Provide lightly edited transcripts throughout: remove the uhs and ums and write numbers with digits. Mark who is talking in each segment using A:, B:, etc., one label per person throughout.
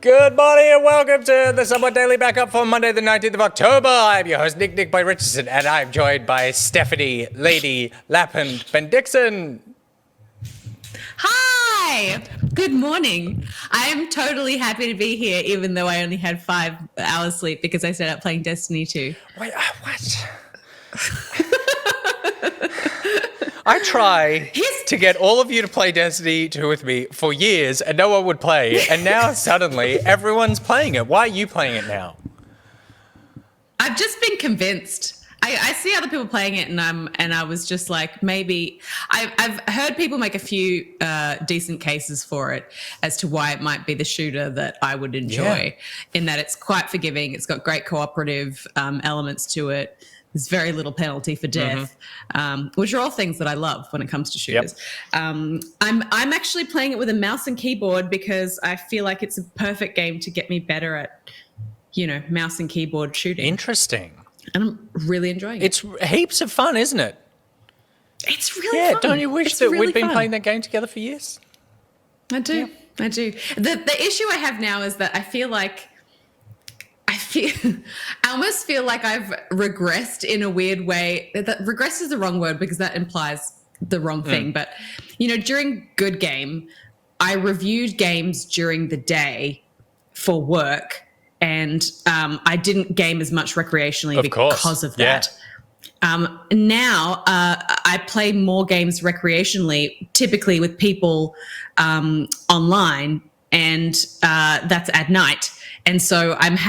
A: Good morning and welcome to the Somewhat Daily Backup for Monday the 19th of October. I'm your host, Nick Boy Richardson, and I'm joined by Stephanie Lady Lappin Bendixon.
B: Hi! Good morning. I'm totally happy to be here, even though I only had 5 hours sleep because I stayed up playing Destiny 2.
A: Wait, what? I try to get all of you to play Destiny 2 with me for years, and no one would play. And now suddenly everyone's playing it. Why are you playing it now?
B: I've just been convinced. I see other people playing it, and I was just like, maybe I've heard people make a few decent cases for it as to why it might be the shooter that I would enjoy, in that it's quite forgiving. It's got great cooperative elements to it. There's very little penalty for death, which are all things that I love when it comes to shooters. Yep. I'm actually playing it with a mouse and keyboard because I feel like it's a perfect game to get me better at, mouse and keyboard shooting.
A: Interesting.
B: And I'm really enjoying it.
A: It's heaps of fun, isn't it?
B: It's really fun.
A: Yeah, don't you wish that we'd been playing that game together for years?
B: I do. Yeah. I do. The issue I have now is that I almost feel like I've regressed in a weird way. That regress is the wrong word because that implies the wrong thing. But, during Good Game, I reviewed games during the day for work, and I didn't game as much recreationally because of that. Now I play more games recreationally, typically with people online, and that's at night. And so I've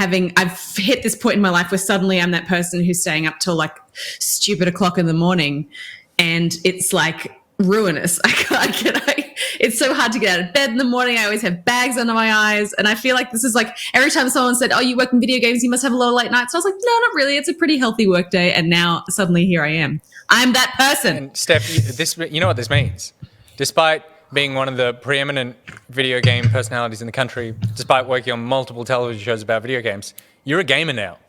B: hit this point in my life where suddenly I'm that person who's staying up till like stupid o'clock in the morning, and it's like ruinous. It's so hard to get out of bed in the morning. I always have bags under my eyes. And I feel like this is like every time someone said, oh, you work in video games, you must have a lot of late nights. So I was like, no, not really. It's a pretty healthy work day. And now suddenly here I am. I'm that person.
A: And Steph, you know what this means? Despite being one of the preeminent video game personalities in the country, despite working on multiple television shows about video games, you're a gamer now.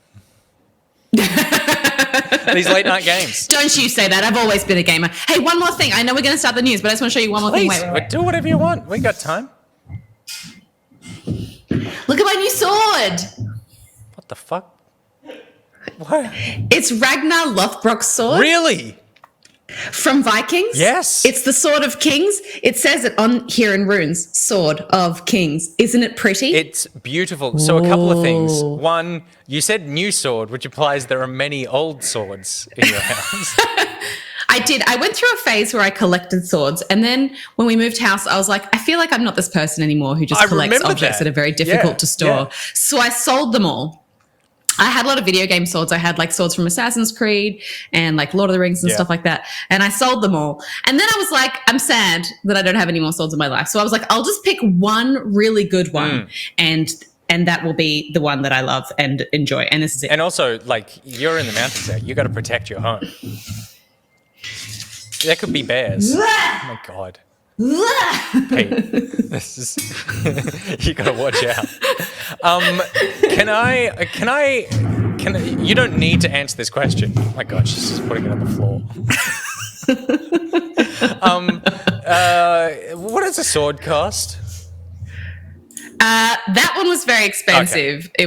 A: These late night games.
B: Don't you say that. I've always been a gamer. Hey, one more thing. I know we're going to start the news, but I just want to show you one more thing. Wait.
A: Do whatever you want. We got time.
B: Look at my new sword.
A: What the fuck? What?
B: It's Ragnar Lothbrok's sword.
A: Really?
B: From Vikings?
A: Yes.
B: It's the Sword of Kings. It says it on here in runes. Sword of Kings. Isn't it pretty?
A: It's beautiful. So a couple of things. One, you said new sword, which implies there are many old swords in your house.
B: I did. I went through a phase where I collected swords. And then when we moved house, I was like, I feel like I'm not this person anymore who just collects objects that are very difficult to store. Yeah. So I sold them all. I had a lot of video game swords. I had like swords from Assassin's Creed and like Lord of the Rings and stuff like that. And I sold them all. And then I was like, I'm sad that I don't have any more swords in my life. So I was like, I'll just pick one really good one and that will be the one that I love and enjoy. And this is it.
A: And also, like, you're in the mountains there. You got to protect your home. There could be bears. Oh my God. Hey, this is you gotta watch out. You don't need to answer this question. Oh my God, she's just putting it on the floor. What does a sword cost?
B: That one was very expensive. Okay.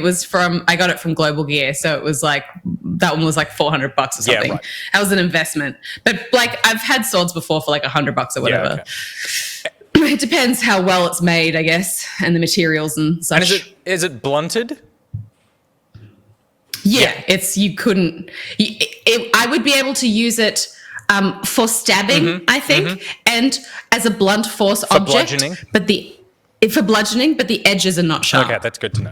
B: I got it from Global Gear, so it was like, that one was like $400 or something. Yeah, right. That was an investment. But like, I've had swords before for like $100 or whatever. Yeah, okay. It depends how well it's made, I guess, and the materials and such.
A: And is it blunted?
B: Yeah. I would be able to use it for stabbing, I think, and as a blunt force object.
A: Bludgeoning.
B: For bludgeoning, but the edges are not sharp.
A: Okay, that's good to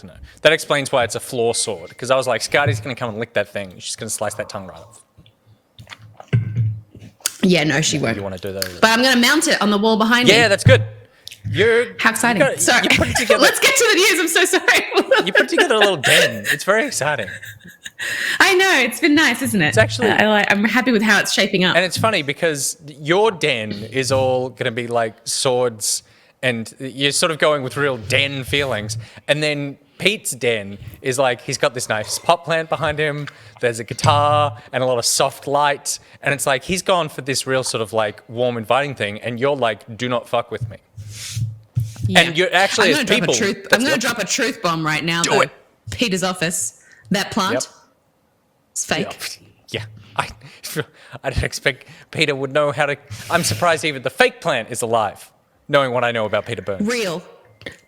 A: know. That explains why it's a floor sword, because I was like, Scardy's going to come and lick that thing. She's going to slice that tongue right off.
B: Yeah, no, she won't.
A: You want to do that?
B: But I'm going to mount it on the wall behind me.
A: Yeah, that's good.
B: How exciting. Sorry.
A: You put it together.
B: Let's get to the news. I'm so sorry.
A: You put together a little den. It's very exciting.
B: I know. It's been nice, isn't it?
A: It's actually...
B: I'm happy with how it's shaping up.
A: And it's funny because your den is all going to be like swords, and you're sort of going with real den feelings. And then Pete's den is like, he's got this nice pot plant behind him, there's a guitar and a lot of soft light, and it's like he's gone for this real sort of like warm, inviting thing, and you're like, do not fuck with me.
B: Yeah.
A: And you're actually, as people...
B: I'm going to drop a truth bomb right now,
A: Do
B: though.
A: it.
B: Peter's office, that plant, it's fake.
A: Yeah. I don't expect Peter would know how to... I'm surprised even the fake plant is alive, knowing what I know about Peter Burns.
B: Real.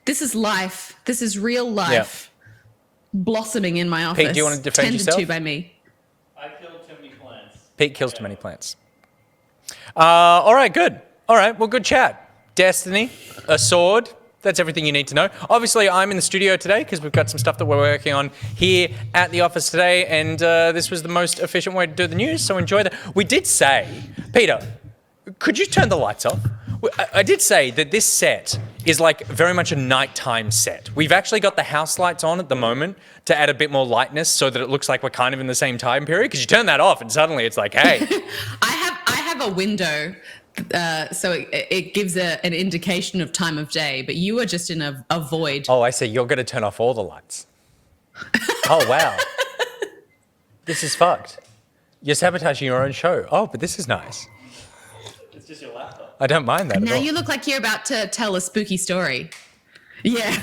B: This is life. This is real life blossoming in my office.
A: Pete, do you want to defend yourself?
B: Tended to by me.
C: I killed too many plants.
A: Pete kills too many plants. All right, good. All right, well, good chat. Destiny, a sword. That's everything you need to know. Obviously, I'm in the studio today because we've got some stuff that we're working on here at the office today, and this was the most efficient way to do the news, so enjoy that. We did say, Peter, could you turn the lights off? I did say that this set is like very much a nighttime set. We've actually got the house lights on at the moment to add a bit more lightness so that it looks like we're kind of in the same time period, because you turn that off and suddenly it's like, hey.
B: I have a window. So it gives an indication of time of day, but you are just in a void.
A: Oh, I see. You're going to turn off all the lights. Oh, wow. This is fucked. You're sabotaging your own show. Oh, but this is nice.
C: It's just your laptop.
A: I don't mind that
B: Now
A: at all.
B: you look like you're about to tell a spooky story. Yeah.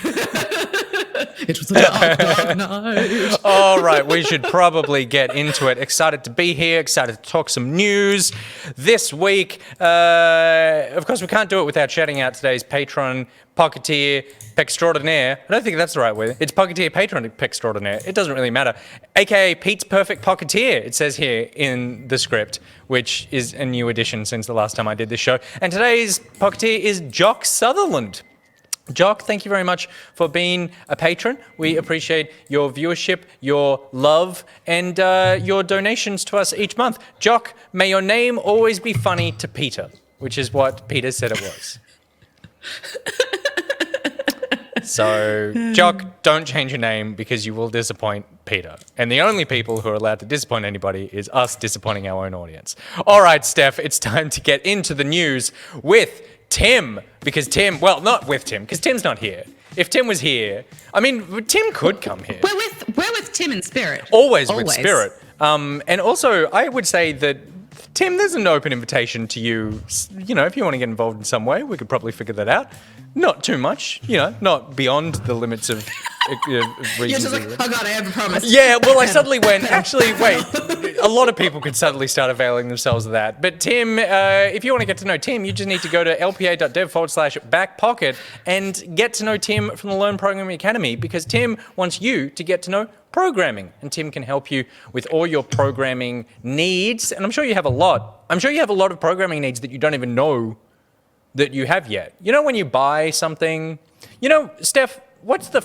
B: It was a dark, dark night.
A: All right, we should probably get into it. Excited to be here, excited to talk some news this week. Of course, we can't do it without shouting out today's patron, Pocketeer Pextraordinaire. I don't think that's the right word. It's Pocketeer Patron Pextraordinaire. It doesn't really matter. AKA Pete's Perfect Pocketeer, it says here in the script, which is a new addition since the last time I did this show. And today's Pocketeer is Jock Sutherland. Jock, thank you very much for being a patron. We appreciate your viewership, your love, and your donations to us each month. Jock, may your name always be funny to Peter, which is what Peter said it was. So, Jock, don't change your name because you will disappoint Peter. And the only people who are allowed to disappoint anybody is us disappointing our own audience. All right, Steph, it's time to get into the news with Tim, because Tim, well, not with Tim, because Tim's not here. If Tim was here, I mean, Tim could come here.
B: We're with Tim in spirit.
A: Always with spirit. And also, I would say that, Tim, there's an open invitation to you. You know, if you want to get involved in some way, we could probably figure that out. Not too much, you know, not beyond the limits of reasons.
B: You're just like, oh God, I have a promise.
A: Yeah, well, I suddenly went, actually, wait, a lot of people could suddenly start availing themselves of that. But Tim, if you want to get to know Tim, you just need to go to lpa.dev/backpocket and get to know Tim from the Learn Programming Academy, because Tim wants you to get to know programming, and Tim can help you with all your programming needs. And I'm sure you have a lot. I'm sure you have a lot of programming needs that you don't even know that you have yet. You know, when you buy something, you know, Steph, what's the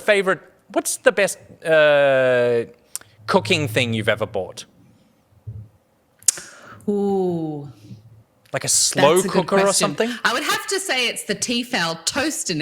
A: best cooking thing you've ever bought?
B: Ooh.
A: Like a slow
B: That's a good
A: cooker or
B: question.
A: something?
B: I would have to say it's the Tefal toaster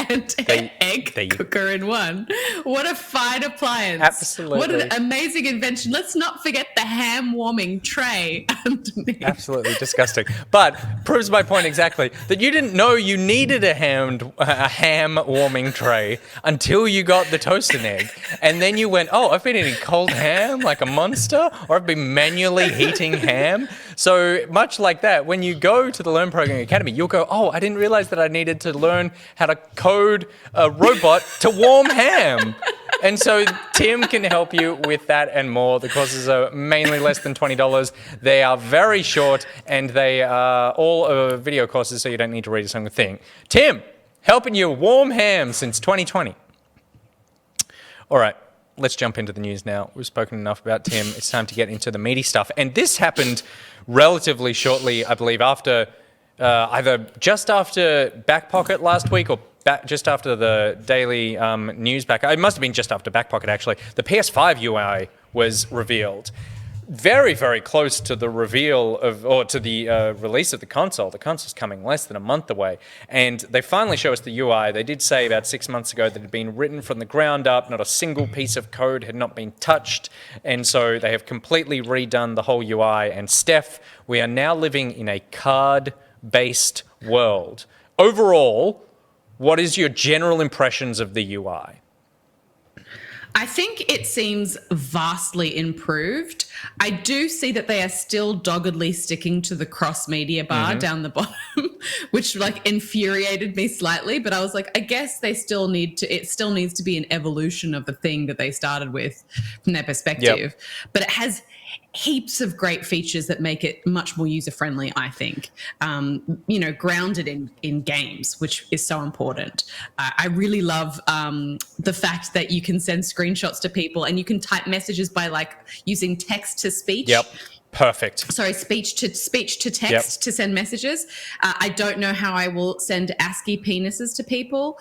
B: and egg cooker in one. What a fine appliance.
A: Absolutely.
B: What an amazing invention. Let's not forget the ham warming tray underneath.
A: Absolutely disgusting. But proves my point exactly, that you didn't know you needed a ham warming tray until you got the toast and egg. And then you went, oh, I've been eating cold ham like a monster, or I've been manually heating ham. So much like that, when you go to the Learn Programming Academy, you'll go, oh, I didn't realize that I needed to learn how to code a robot to warm ham. And so Tim can help you with that and more. The courses are mainly less than $20. They are very short, and they are all video courses, so you don't need to read a single thing. Tim, helping you warm ham since 2020. All right. Let's jump into the news now. We've spoken enough about Tim. It's time to get into the meaty stuff. And this happened relatively shortly, I believe, after either just after Backpocket last week or just after the daily news back. It must have been just after Backpocket, actually. The PS5 UI was revealed. Very, very close to the reveal of, or to the release of the console. The console's coming less than a month away. And they finally show us the UI. They did say about 6 months ago that it had been written from the ground up. Not a single piece of code had not been touched. And so they have completely redone the whole UI. And Steph, we are now living in a card-based world. Overall, what is your general impressions of the UI?
B: I think it seems vastly improved. I do see that they are still doggedly sticking to the cross media bar down the bottom, which like infuriated me slightly. But I was like, I guess they still need to. It still needs to be an evolution of the thing that they started with from their perspective. But it has heaps of great features that make it much more user friendly, I think, grounded in games, which is so important. I really love the fact that you can send screenshots to people and you can type messages by like using text to speech.
A: Yep. Perfect.
B: Sorry, speech to text to send messages. I don't know how I will send ASCII penises to people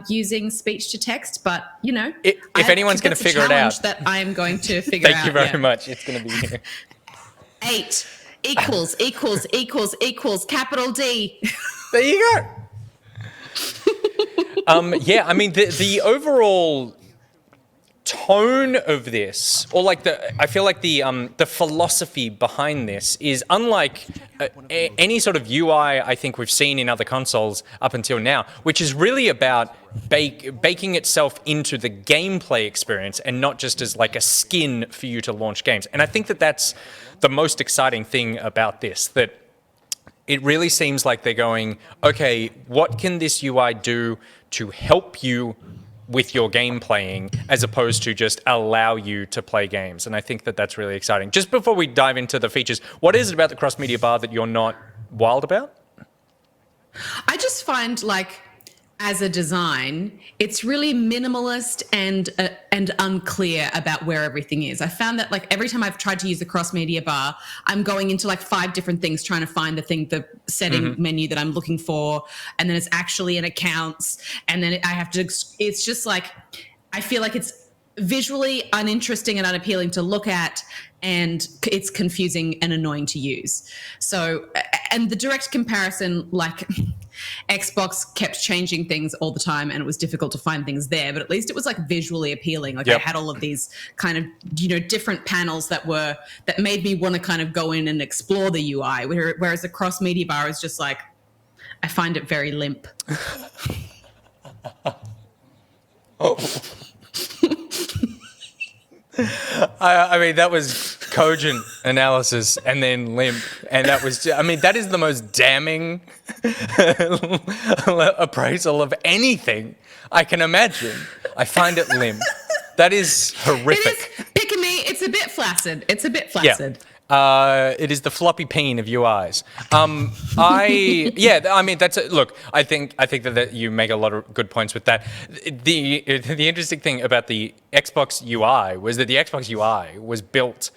B: using speech to text, but
A: if anyone's going to figure it out,
B: that I am going to figure out.
A: Thank you very much. It's going to be here.
B: 8 equals capital D.
A: There you go. I mean the overall tone of this, or like I feel like the philosophy behind this is unlike any sort of UI I think we've seen in other consoles up until now, which is really about baking itself into the gameplay experience and not just as like a skin for you to launch games. And I think that that's the most exciting thing about this, that it really seems like they're going, okay, what can this UI do to help you with your game playing, as opposed to just allow you to play games. And I think that that's really exciting. Just before we dive into the features, what is it about the cross-media bar that you're not wild about?
B: I just find, like, as a design, it's really minimalist and unclear about where everything is. I found that, like, every time I've tried to use the cross-media bar, I'm going into like 5 different things trying to find the setting menu that I'm looking for, and then it's actually in accounts, and then I have to. It's just like, I feel like it's visually uninteresting and unappealing to look at, and it's confusing and annoying to use. So, and the direct comparison, like, Xbox kept changing things all the time and it was difficult to find things there, but at least it was like visually appealing. Like I had all of these kind of, different panels that made me want to kind of go in and explore the UI, whereas the cross media bar is just like, I find it very limp.
A: I mean, that was cogent analysis and then limp. And that was, that is the most damning appraisal of anything I can imagine. I find it limp. That is horrific.
B: It is, picking me, it's a bit flaccid.
A: It is the floppy peen of UIs. Look, I think that you make a lot of good points with that. The interesting thing about the Xbox UI was that the Xbox UI was built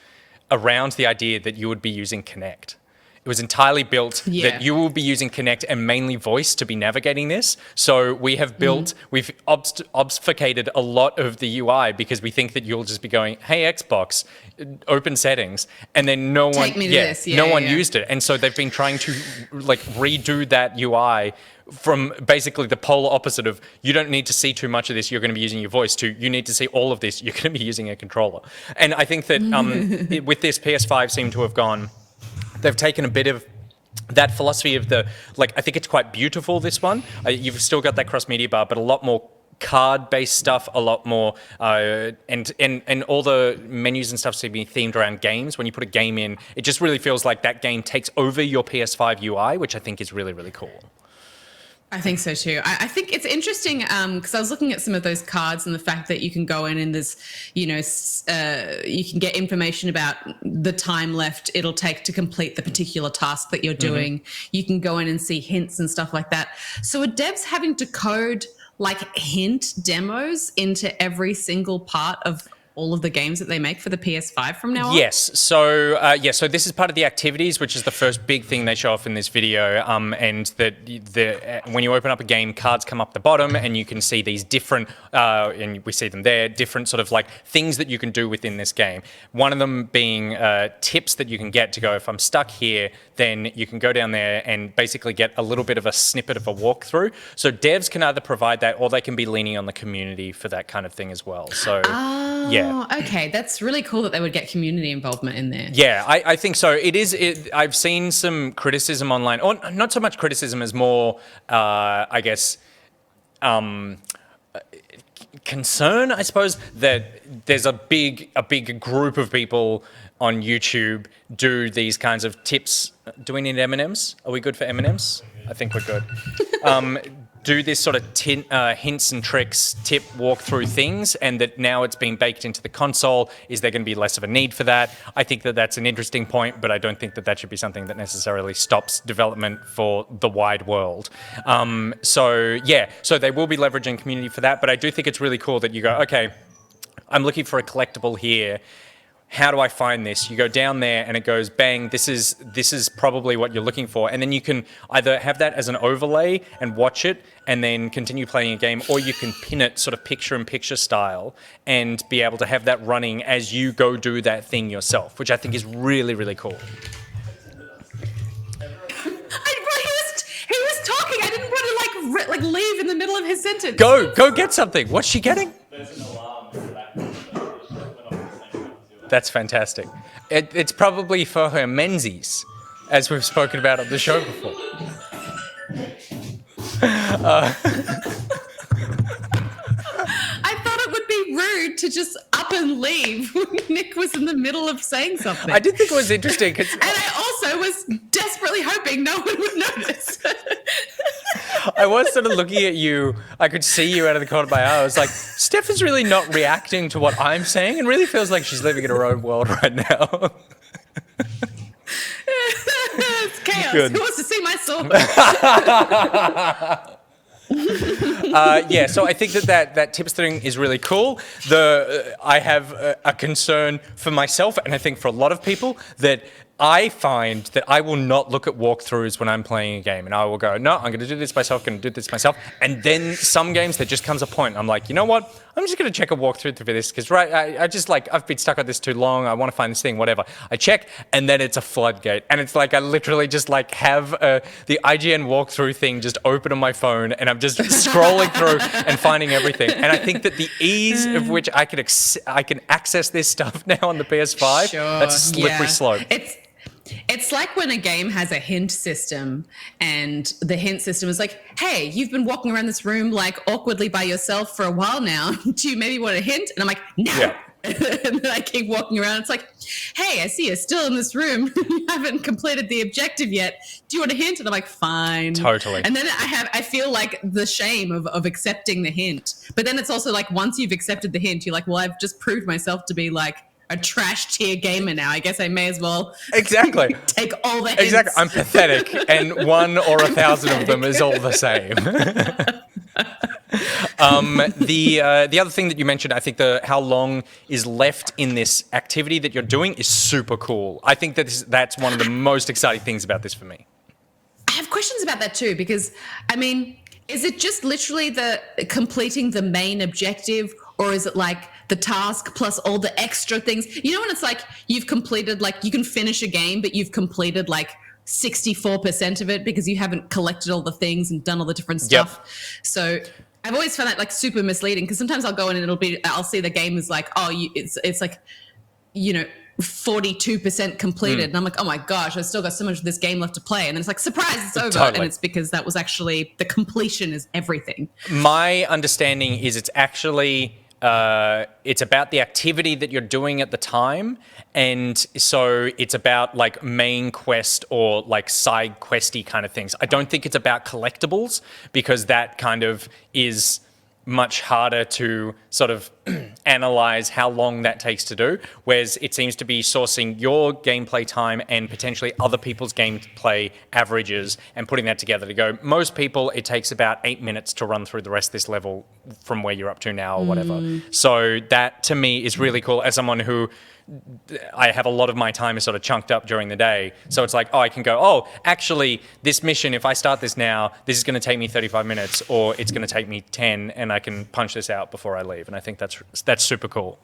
A: around the idea that you would be using Kinect. It was entirely built that you will be using Kinect and mainly voice to be navigating this. So we have built, we've obfuscated a lot of the UI because we think that you'll just be going, hey, Xbox, open settings, and then no one used it. And so they've been trying to like redo that UI from basically the polar opposite of, you don't need to see too much of this, you're going to be using your voice, to you need to see all of this, you're going to be using a controller. And I think that with this, PS5 seem to have gone, they've taken a bit of that philosophy of I think it's quite beautiful, this one. You've still got that cross-media bar, but a lot more card-based stuff, a lot more, and all the menus and stuff seem to be themed around games. When you put a game in, it just really feels like that game takes over your PS5 UI, which I think is really, really cool.
B: I think so too. I think it's interesting because I was looking at some of those cards and the fact that you can go in and there's, you can get information about the time left it'll take to complete the particular task that you're doing. You can go in and see hints and stuff like that. So are devs having to code like hint demos into every single part of all of the games that they make for the PS5 from now on?
A: Yes. So, so this is part of the activities, which is the first big thing they show off in this video. And that when you open up a game, cards come up the bottom and you can see these different, and we see them there, different sort of like things that you can do within this game. One of them being tips that you can get to go, if I'm stuck here, then you can go down there and basically get a little bit of a snippet of a walkthrough. So devs can either provide that or they can be leaning on the community for that kind of thing as well. So,
B: Oh, okay. That's really cool that they would get community involvement in there.
A: Yeah, I think so. I've seen some criticism online, or not so much criticism as more, concern, I suppose, that there's a big group of people on YouTube do these kinds of tips. Do we need M&Ms? Are we good for M&Ms? I think we're good. Do this sort of hints and tricks, tip walkthrough things, and that now it's being baked into the console. Is there going to be less of a need for that? I think that that's an interesting point, but I don't think that that should be something that necessarily stops development for the wide world. So they will be leveraging community for that, but I do think it's really cool that you go, okay, I'm looking for a collectible here. How do I find this? You go down there and it goes, bang, this is probably what you're looking for. And then you can either have that as an overlay and watch it and then continue playing a game, or you can pin it sort of picture-in-picture style and be able to have that running as you go do that thing yourself, which I think is really, really cool.
B: He was talking. I didn't want to like leave in the middle of his sentence.
A: Go get something. What's she getting?
C: There's an alarm in the background.
A: That's fantastic. It's probably for her Menzies, as we've spoken about on the show before.
B: I thought it would be rude to just up and leave when Nick was in the middle of saying something.
A: I did think it was interesting.
B: And I also was desperately hoping no one would notice.
A: I was sort of looking at you. I could see you out of the corner of my eye. I was like, Steph is really not reacting to what I'm saying and really feels like she's living in her own world right now.
B: It's chaos.
A: Good.
B: Who wants to see my sword?
A: So I think that tips thing is really cool. I have a concern for myself, and I think for a lot of people, that I find that I will not look at walkthroughs when I'm playing a game, and I will go, no, I'm going to do this myself, and then some games there just comes a point, I'm like, you know what, I'm just going to check a walkthrough for this, because I've been stuck on this too long, I want to find this thing, whatever. I check, and then it's a floodgate, and it's like I literally just like have the IGN walkthrough thing just open on my phone, and I'm just scrolling through and finding everything, and I think that the ease of which I can access this stuff now on the PS5, that's a slippery slope.
B: It's like when a game has a hint system and the hint system is like, hey, you've been walking around this room like awkwardly by yourself for a while now. Do you maybe want a hint? And I'm like, no. Yeah. And then I keep walking around. It's like, hey, I see you're still in this room. You haven't completed the objective yet. Do you want a hint? And I'm like, fine.
A: Totally.
B: And then I feel like the shame of accepting the hint. But then it's also like, once you've accepted the hint, you're like, well, I've just proved myself to be like a trash tier gamer now. I guess I may as well take all the hints.
A: Exactly. I'm pathetic, and 1 or 1,000 of them is all the same. The other thing that you mentioned, I think how long is left in this activity that you're doing is super cool. I think that's one of the most exciting things about this for me.
B: I have questions about that too, because I mean, is it just literally the completing the main objective, or is it like the task plus all the extra things? You know, when it's like you've completed, like you can finish a game, but you've completed like 64% of it because you haven't collected all the things and done all the different stuff. Yep. So I've always found that like super misleading, because sometimes I'll go in and I'll see the game is like, it's like, 42% completed. And I'm like, oh my gosh, I've still got so much of this game left to play. And then it's like, surprise, it's over. Totally. And it's because that was actually, the completion is everything.
A: My understanding is it's actually, it's about the activity that you're doing at the time. And so it's about like main quest or like side questy kind of things. I don't think it's about collectibles, because that kind of is much harder to sort of analyze how long that takes to do, whereas it seems to be sourcing your gameplay time and potentially other people's gameplay averages and putting that together to go, most people, it takes about 8 minutes to run through the rest of this level from where you're up to now or whatever. So that to me is really cool as someone who I have a lot of my time is sort of chunked up during the day. So it's like, I can go, actually, this mission, if I start this now, this is going to take me 35 minutes, or it's going to take me 10, and I can punch this out before I leave. And I think that's super cool.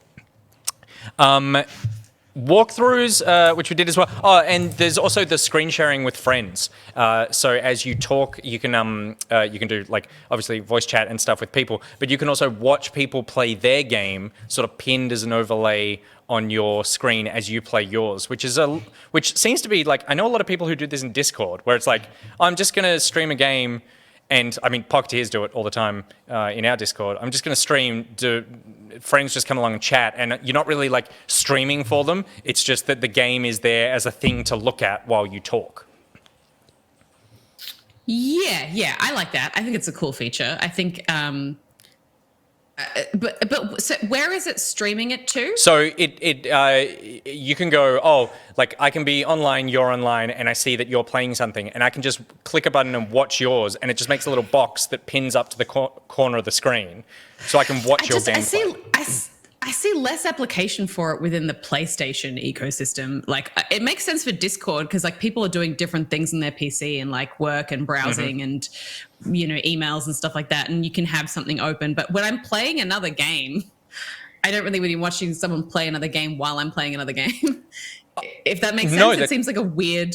A: Walkthroughs, which we did as well. And there's also the screen sharing with friends. So as you talk, you can do like obviously voice chat and stuff with people, but you can also watch people play their game, sort of pinned as an overlay on your screen as you play yours, which seems to be like, I know a lot of people who do this in Discord, where it's like, I'm just going to stream a game, And I mean, Pocketeers do it all the time in our Discord. I'm just going to stream. Friends just come along and chat, and you're not really like streaming for them. It's just that the game is there as a thing to look at while you talk.
B: Yeah, I like that. I think it's a cool feature. I think, but so where is it streaming it to?
A: So you can go, like I can be online, you're online, and I see that you're playing something, and I can just click a button and watch yours, and it just makes a little box that pins up to the corner of the screen, so I can watch your gameplay.
B: I see less application for it within the PlayStation ecosystem. Like, it makes sense for Discord because like people are doing different things on their PC and like work and browsing and, you know, emails and stuff like that. And you can have something open. But when I'm playing another game, I don't really be watching someone play another game while I'm playing another game. If that makes sense, it seems like a weird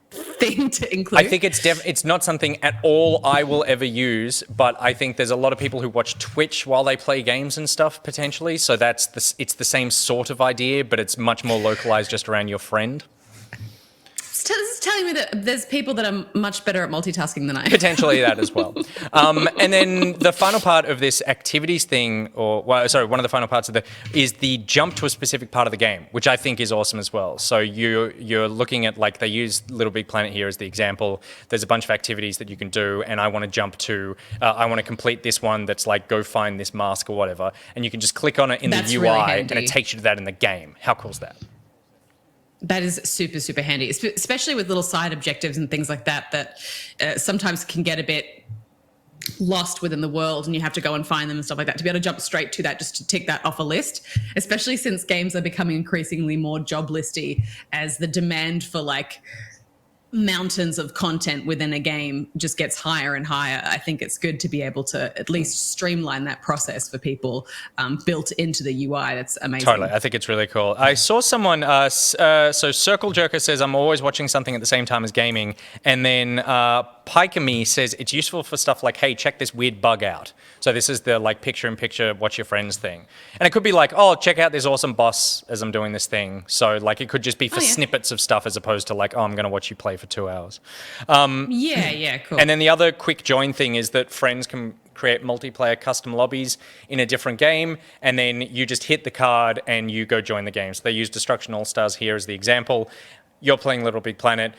B: thing to include.
A: I think it's not something at all I will ever use, but I think there's a lot of people who watch Twitch while they play games and stuff potentially. So it's the same sort of idea, but it's much more localized just around your friend.
B: This is telling me that there's people that are much better at multitasking than I am.
A: Potentially that as well. And then the final part of this activities thing, one of the final parts of is the jump to a specific part of the game, which I think is awesome as well. So you're looking at, like, they use Little Big Planet here as the example. There's a bunch of activities that you can do, and I want to jump to, I want to complete this one that's like, go find this mask or whatever. And you can just click on it in the UI, really, and it takes you to that in the game. How cool is that?
B: That is super, super handy, especially with little side objectives and things like that sometimes can get a bit lost within the world and you have to go and find them and stuff like that. To be able to jump straight to that just to tick that off a list, especially since games are becoming increasingly more job listy as the demand for like mountains of content within a game just gets higher and higher. I think it's good to be able to at least streamline that process for people built into the UI. That's amazing.
A: Totally. I think it's really cool. I saw someone, so Circle Jerker says, I'm always watching something at the same time as gaming. And then Pikami says, it's useful for stuff like, hey, check this weird bug out. So this is the like picture-in-picture, watch your friends thing. And it could be like, oh, check out this awesome boss as I'm doing this thing. So like it could just be for snippets of stuff as opposed to like, oh, I'm going to watch you play for 2 hours.
B: Cool.
A: And then the other quick join thing is that friends can create multiplayer custom lobbies in a different game, and then you just hit the card and you go join the game. So they use Destruction All-Stars here as the example. You're playing Little Big Planet.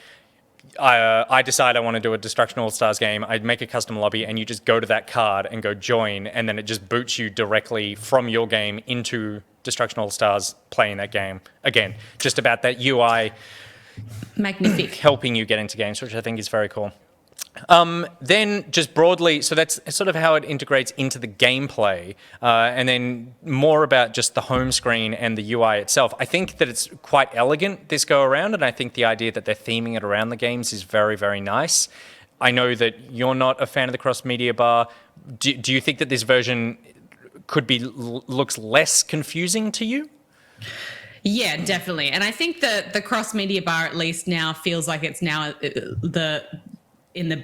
A: I decide I want to do a Destruction All-Stars game. I'd make a custom lobby, and you just go to that card and go join, and then it just boots you directly from your game into Destruction All-Stars playing that game. Again, just about that UI
B: magnifique
A: helping you get into games, which I think is very cool. Then just broadly, so that's sort of how it integrates into the gameplay, and then more about just the home screen and the UI itself. I think that it's quite elegant this go around, and I think the idea that they're theming it around the games is very, very nice. I know that you're not a fan of the cross-media bar. Do you think that this version looks less confusing to you?
B: Yeah, definitely. And I think that the cross-media bar at least now feels like it's now in the,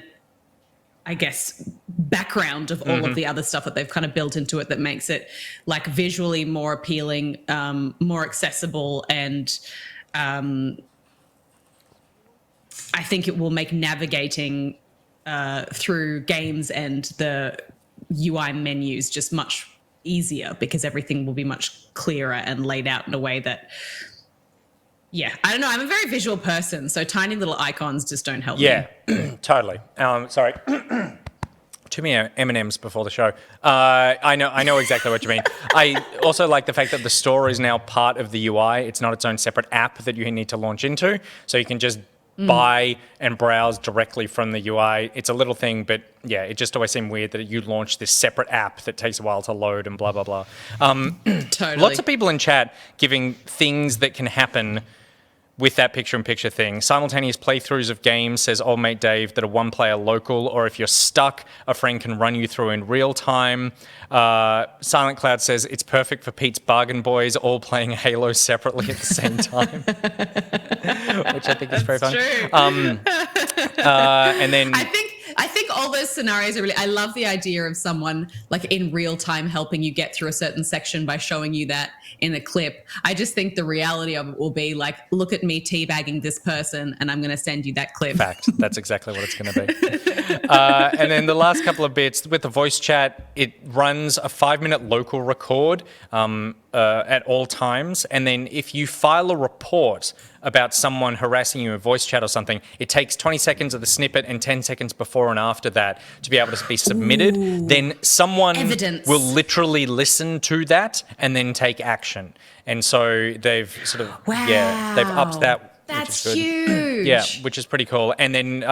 B: I guess, background of all of the other stuff that they've kind of built into it that makes it like visually more appealing, more accessible, and I think it will make navigating through games and the UI menus just much easier because everything will be much clearer and laid out in a way that, I don't know. I'm a very visual person, so tiny little icons just don't help me.
A: Yeah, totally. Sorry. Too many M&Ms before the show. I know exactly what you mean. I also like the fact that the store is now part of the UI. It's not its own separate app that you need to launch into. So you can just buy and browse directly from the UI. It's a little thing, but yeah, it just always seemed weird that you launch this separate app that takes a while to load and blah, blah, blah.
B: Totally.
A: Lots of people in chat giving things that can happen with that picture-in-picture thing. Simultaneous playthroughs of games, says old mate Dave, that are one-player local, or if you're stuck, a friend can run you through in real time. Silent Cloud says it's perfect for Pete's Bargain Boys, all playing Halo separately at the same time, which I think is very fun.
B: True.
A: And then
B: I think I think all those scenarios are really, I love the idea of someone like in real time helping you get through a certain section by showing you that in a clip. I just think the reality of it will be like, look at me teabagging this person and I'm going to send you that clip.
A: Fact. That's exactly what it's going to be. And then the last couple of bits with the voice chat, it runs a 5-minute local record at all times. And then if you file a report about someone harassing you in voice chat or something, it takes 20 seconds of the snippet and 10 seconds before and after that to be able to be submitted. Ooh. Then someone will literally listen to that and then take action. And so they've sort of, they've upped that.
B: That's huge.
A: Yeah, which is pretty cool. And then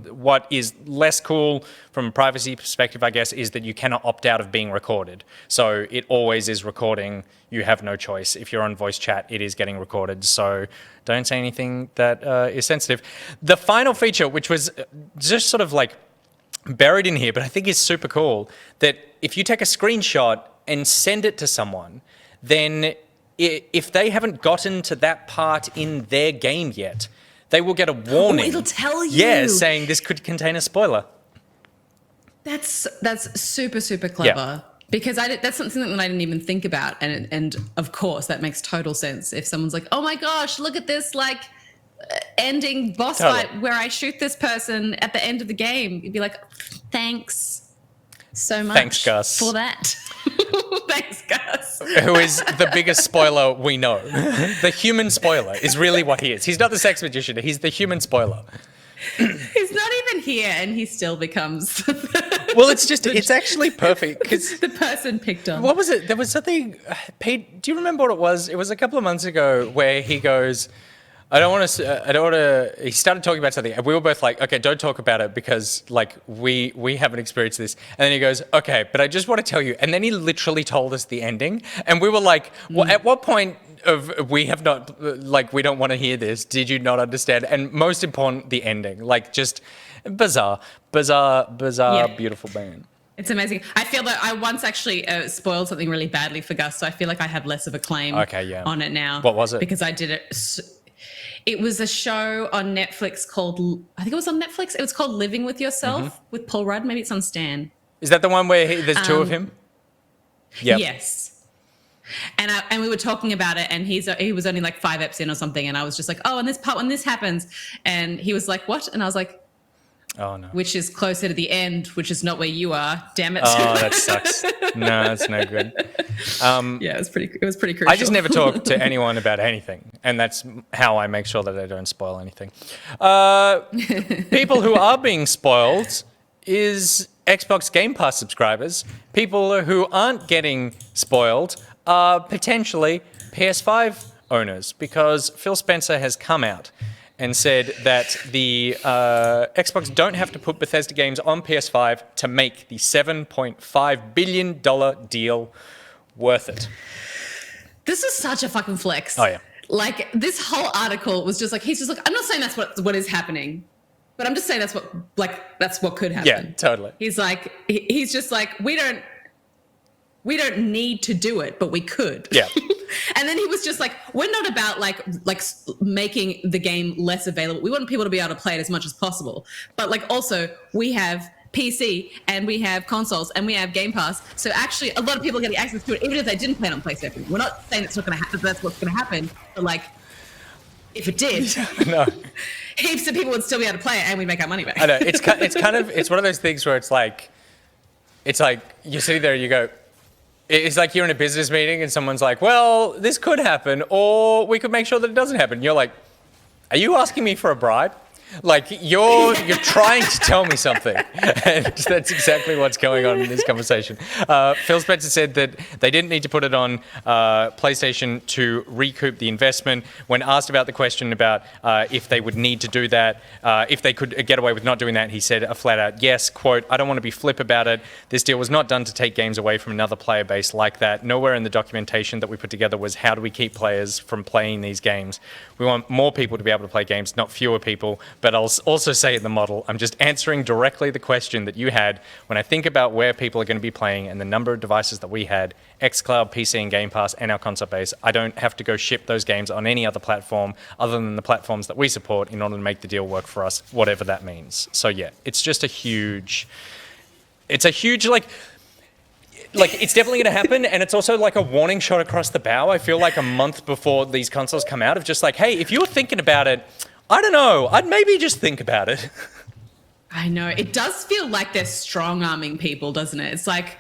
A: what is less cool from a privacy perspective, I guess, is that you cannot opt out of being recorded. So it always is recording. You have no choice. If you're on voice chat, it is getting recorded. So don't say anything that is sensitive. The final feature, which was just sort of like buried in here, but I think is super cool, that if you take a screenshot and send it to someone, then if they haven't gotten to that part in their game yet, they will get a warning.
B: Oh, it'll tell you.
A: Yeah, saying this could contain a spoiler.
B: That's super, super clever. Yeah. Because that's something that I didn't even think about. And of course, that makes total sense. If someone's like, oh my gosh, look at this like ending boss fight where I shoot this person at the end of the game. You'd be like, thanks so much.
A: Thanks, Gus.
B: For that. Thanks, Gus.
A: Who is the biggest spoiler we know. The human spoiler is really what he is. He's not the sex magician. He's the human spoiler.
B: He's not even here and he still becomes...
A: Well, it's actually perfect. Because
B: the person picked on.
A: What was it? There was something... Pete, do you remember what it was? It was a couple of months ago where he goes... I don't want to. He started talking about something, and we were both like, "Okay, don't talk about it because, like, we haven't experienced this." And then he goes, "Okay, but I just want to tell you." And then he literally told us the ending, and we were like, "Well, at what point of we have not like we don't want to hear this? Did you not understand?" And most important, the ending, like just bizarre, beautiful man.
B: It's amazing. I feel that I once actually spoiled something really badly for Gus, so I feel like I have less of a claim on it now.
A: What was it?
B: Because I did it. It was a show on Netflix called, I think it was on Netflix. It was called Living with Yourself with Paul Rudd. Maybe it's on Stan.
A: Is that the one where there's two of him? Yeah.
B: Yes. And we were talking about it, and he was only like 5 eps in or something, and I was just like, oh, and this part when this happens, and he was like, what? And I was like,
A: oh no.
B: Which is closer to the end, which is not where you are. Damn it.
A: Oh, that sucks. No, that's no good.
B: Yeah, it was pretty crucial.
A: I just never talk to anyone about anything, and that's how I make sure that I don't spoil anything. People who are being spoiled is Xbox Game Pass subscribers. People who aren't getting spoiled are potentially PS5 owners, because Phil Spencer has come out and said that the Xbox don't have to put Bethesda games on PS5 to make the $7.5 billion deal worth it.
B: This is such a fucking flex.
A: Oh, yeah.
B: Like, this whole article was just like, he's just like, I'm not saying that's what is happening, but I'm just saying that's what could happen.
A: Yeah, totally.
B: He's like, he's just like, we don't need to do it, but we could.
A: Yeah.
B: And then he was just like, we're not about like making the game less available. We want people to be able to play it as much as possible. But like also we have PC and we have consoles and we have Game Pass. So actually a lot of people are getting access to it, even if they didn't play it on PlayStation. We're not saying it's not going to happen, that's what's going to happen. But like, if it did,
A: no.
B: Heaps of people would still be able to play it and we'd make our money back.
A: I know. It's one of those things where it's like you're sitting there and you go, it's like you're in a business meeting and someone's like, well, this could happen, or we could make sure that it doesn't happen. You're like, are you asking me for a bribe? Like, you're trying to tell me something. And that's exactly what's going on in this conversation. Phil Spencer said that they didn't need to put it on PlayStation to recoup the investment. When asked about the question about if they would need to do that, if they could get away with not doing that, he said a flat out yes, quote, I don't want to be flip about it. This deal was not done to take games away from another player base like that. Nowhere in the documentation that we put together was how do we keep players from playing these games. We want more people to be able to play games, not fewer people. but I'll also say in the model, I'm just answering directly the question that you had. When I think about where people are going to be playing and the number of devices that we had, xCloud, PC, and Game Pass, and our console base, I don't have to go ship those games on any other platform other than the platforms that we support in order to make the deal work for us, whatever that means. So yeah, it's just a huge, like, it's definitely going to happen, and it's also like a warning shot across the bow. I feel like a month before these consoles come out of just like, hey, if you were thinking about it, I don't know, I'd maybe just think about it.
B: I know. It does feel like they're strong-arming people, doesn't it? It's like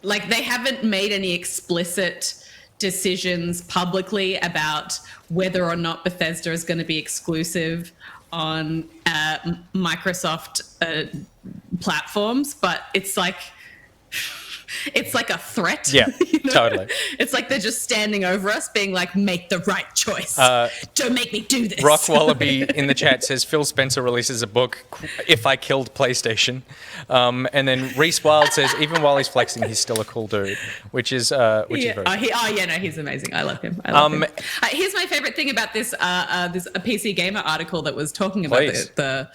B: they haven't made any explicit decisions publicly about whether or not Bethesda is going to be exclusive on Microsoft platforms, but it's like a threat.
A: Yeah,
B: you know?
A: totally.
B: It's like they're just standing over us being like, make the right choice. Don't make me do this.
A: Rock Wallaby in the chat says Phil Spencer releases a book, If I Killed PlayStation. And then Reese Wild says, even while he's flexing, he's still a cool dude, which is very cool.
B: He's amazing. I love him. Here's my favorite thing about this a PC Gamer article that was talking about the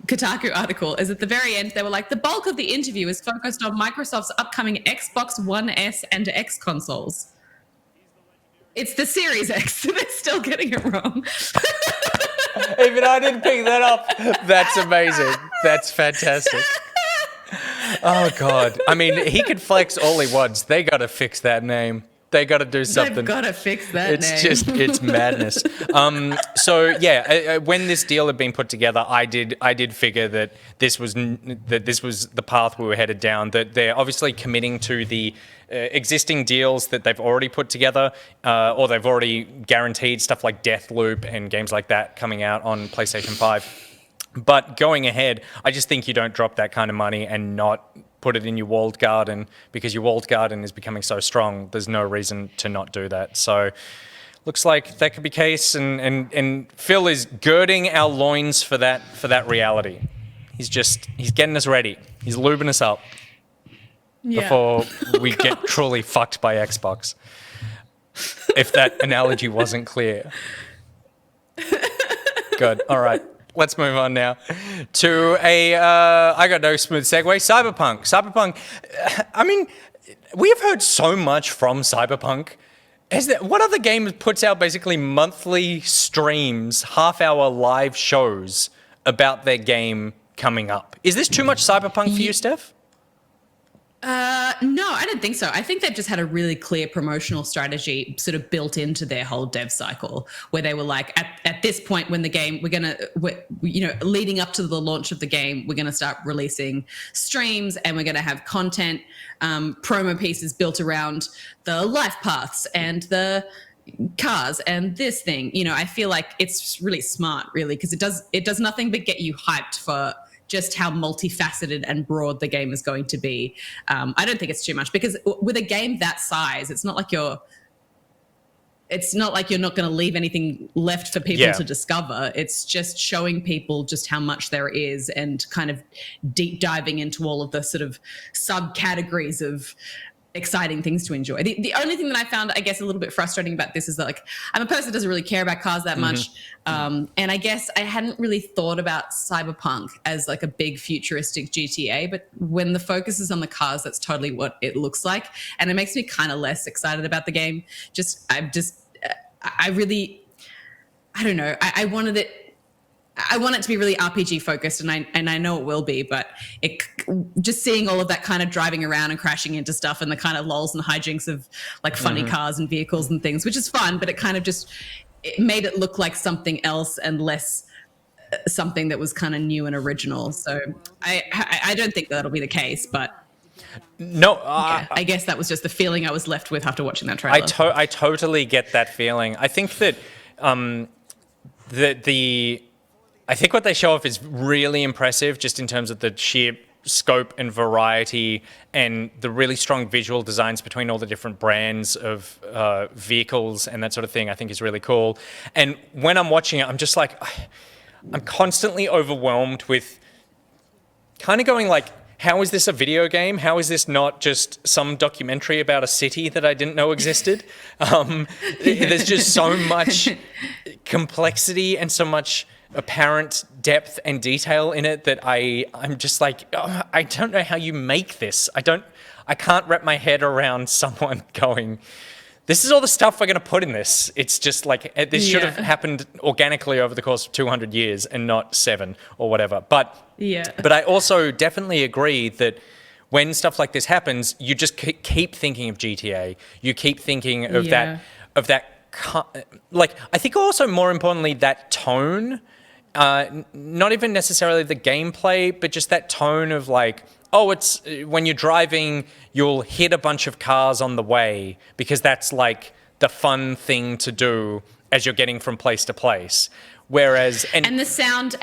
B: Kotaku article is at the very end, they were like, the bulk of the interview is focused on Microsoft's upcoming Xbox One S and X consoles. It's the Series X. They're still getting it wrong.
A: Even I didn't pick that up. That's amazing. That's fantastic. Oh, God. I mean, he could flex all he wants. They got to fix that name. They got to do something.
B: They've got to fix that name.
A: It's madness. So yeah, when this deal had been put together, I did figure that this was the path we were headed down. That they're obviously committing to the existing deals that they've already put together, or they've already guaranteed stuff like Deathloop and games like that coming out on PlayStation 5. But going ahead, I just think you don't drop that kind of money and not put it in your walled garden, because your walled garden is becoming so strong. There's no reason to not do that. So looks like that could be the case, and Phil is girding our loins for that reality. He's getting us ready. He's lubing us up before we get truly fucked by Xbox. If that analogy wasn't clear. Good. All right. Let's move on now to I got no smooth segue, Cyberpunk. I mean, we have heard so much from Cyberpunk. What other game puts out basically monthly streams, half-hour live shows about their game coming up? Is this too much Cyberpunk for you, Steph?
B: No, I don't think so. I think they've just had a really clear promotional strategy sort of built into their whole dev cycle, where they were like, at this point when the game, leading up to the launch of the game, we're going to start releasing streams, and we're going to have content, promo pieces built around the life paths and the cars and this thing. I feel like it's really smart, really, because it does nothing but get you hyped for just how multifaceted and broad the game is going to be. I don't think it's too much, because with a game that size, it's not like you're not going to leave anything left for people to discover. It's just showing people just how much there is, and kind of deep diving into all of the sort of subcategories of exciting things to enjoy. The only thing that I found, I guess, a little bit frustrating about this is that, like, I'm a person that doesn't really care about cars that much. And I guess I hadn't really thought about Cyberpunk as like a big futuristic GTA, but when the focus is on the cars, that's totally what it looks like. And it makes me kind of less excited about the game. I don't know. I want it to be really RPG focused, and I know it will be, but just seeing all of that kind of driving around and crashing into stuff, and the kind of lulls and hijinks of like funny cars and vehicles and things, which is fun, but it kind of it made it look like something else and less something that was kind of new and original. So I don't think that'll be the case, but
A: no,
B: I guess that was just the feeling I was left with after watching that trailer.
A: I totally get that feeling. I think that I think what they show off is really impressive, just in terms of the sheer scope and variety, and the really strong visual designs between all the different brands of vehicles and that sort of thing. I think is really cool. And when I'm watching it, I'm just like, I'm constantly overwhelmed with kind of going like, how is this a video game? How is this not just some documentary about a city that I didn't know existed? There's just so much complexity and so much apparent depth and detail in it that I'm just like, oh, I don't know how you make this. I can't wrap my head around someone going, this is all the stuff we're going to put in this. It's just like, this should have happened organically over the course of 200 years and not 7 or whatever. But I also definitely agree that when stuff like this happens, you just keep thinking of GTA. You keep thinking of that, like, I think also more importantly, that tone, not even necessarily the gameplay, but just that tone of like, oh, it's when you're driving, you'll hit a bunch of cars on the way because that's like the fun thing to do as you're getting from place to place. Whereas and the sound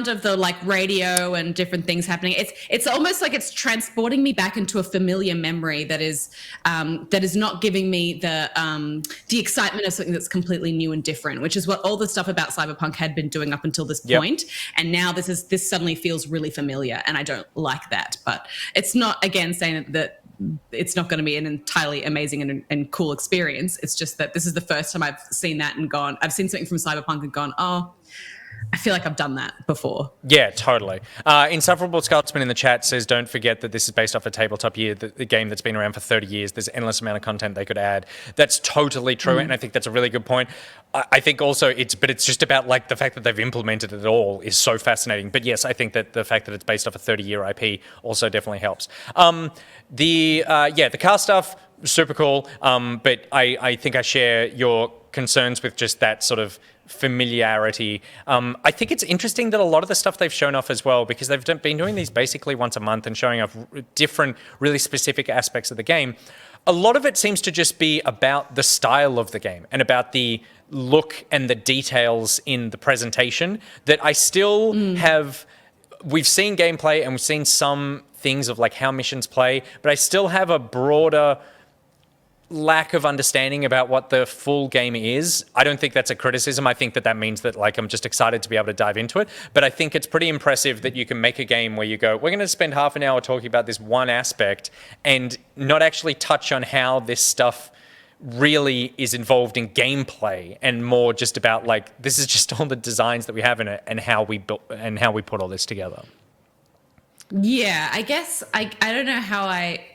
B: of the like radio and different things happening, it's almost like it's transporting me back into a familiar memory that is not giving me the excitement of something that's completely new and different, which is what all the stuff about Cyberpunk had been doing up until this point. And now this suddenly feels really familiar, and I don't like that. But it's not, again, saying that it's not going to be an entirely amazing and cool experience. It's just that this is the first time I've seen that and gone, I've seen something from Cyberpunk and gone, oh, I feel like I've done that before.
A: Yeah, totally. Insufferable Scotsman in the chat says, don't forget that this is based off a tabletop year, the game that's been around for 30 years. There's endless amount of content they could add. That's totally true, and I think that's a really good point. I think also it's just about like the fact that they've implemented it all is so fascinating. But yes, I think that the fact that it's based off a 30-year IP also definitely helps. The car stuff, super cool. But I think I share your concerns with just that sort of familiarity. I think it's interesting that a lot of the stuff they've shown off as well, because they've been doing these basically once a month and showing off different, really specific aspects of the game. A lot of it seems to just be about the style of the game and about the look and the details in the presentation that I still have. We've seen gameplay and we've seen some things of like how missions play, but I still have a broader lack of understanding about what the full game is. I don't think that's a criticism. I think that means that like I'm just excited to be able to dive into it. But I think it's pretty impressive that you can make a game where you go, we're going to spend half an hour talking about this one aspect and not actually touch on how this stuff really is involved in gameplay, and more just about like, this is just all the designs that we have in it and how we built and how we put all this together.
B: Yeah, I guess I don't know how I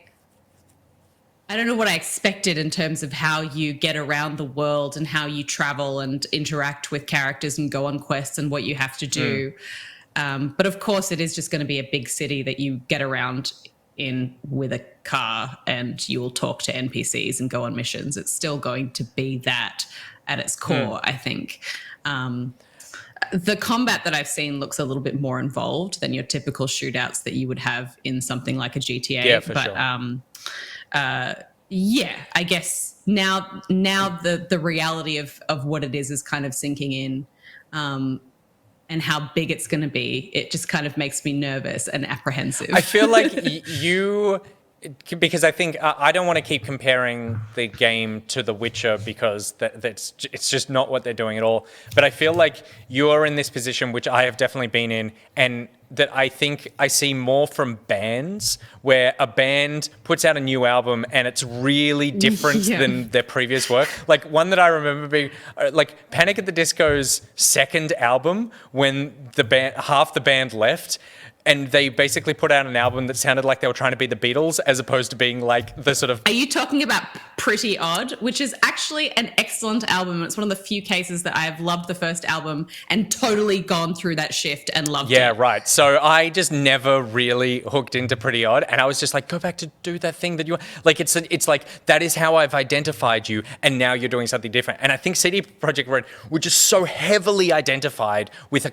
B: don't know what I expected in terms of how you get around the world and how you travel and interact with characters and go on quests and what you have to do. But of course, it is just going to be a big city that you get around in with a car and you will talk to NPCs and go on missions. It's still going to be that at its core, I think. The combat that I've seen looks a little bit more involved than your typical shootouts that you would have in something like a GTA.
A: Yeah, for sure.
B: I guess now the reality of what it is kind of sinking in, and how big it's going to be. It just kind of makes me nervous and apprehensive.
A: I feel like because I think I don't want to keep comparing the game to The Witcher because it's just not what they're doing at all. But I feel like you're in this position, which I have definitely been in, and that I think I see more from bands, where a band puts out a new album and it's really different than their previous work. Like one that I remember being like Panic at the Disco's second album, when half the band left. And they basically put out an album that sounded like they were trying to be the Beatles, as opposed to being like the sort of...
B: Are you talking about Pretty Odd, which is actually an excellent album? It's one of the few cases that I have loved the first album and totally gone through that shift and loved it.
A: Yeah, right. So I just never really hooked into Pretty Odd. And I was just like, go back to do that thing that you... Like, it's like, that is how I've identified you, and now you're doing something different. And I think CD Projekt Red were just so heavily identified with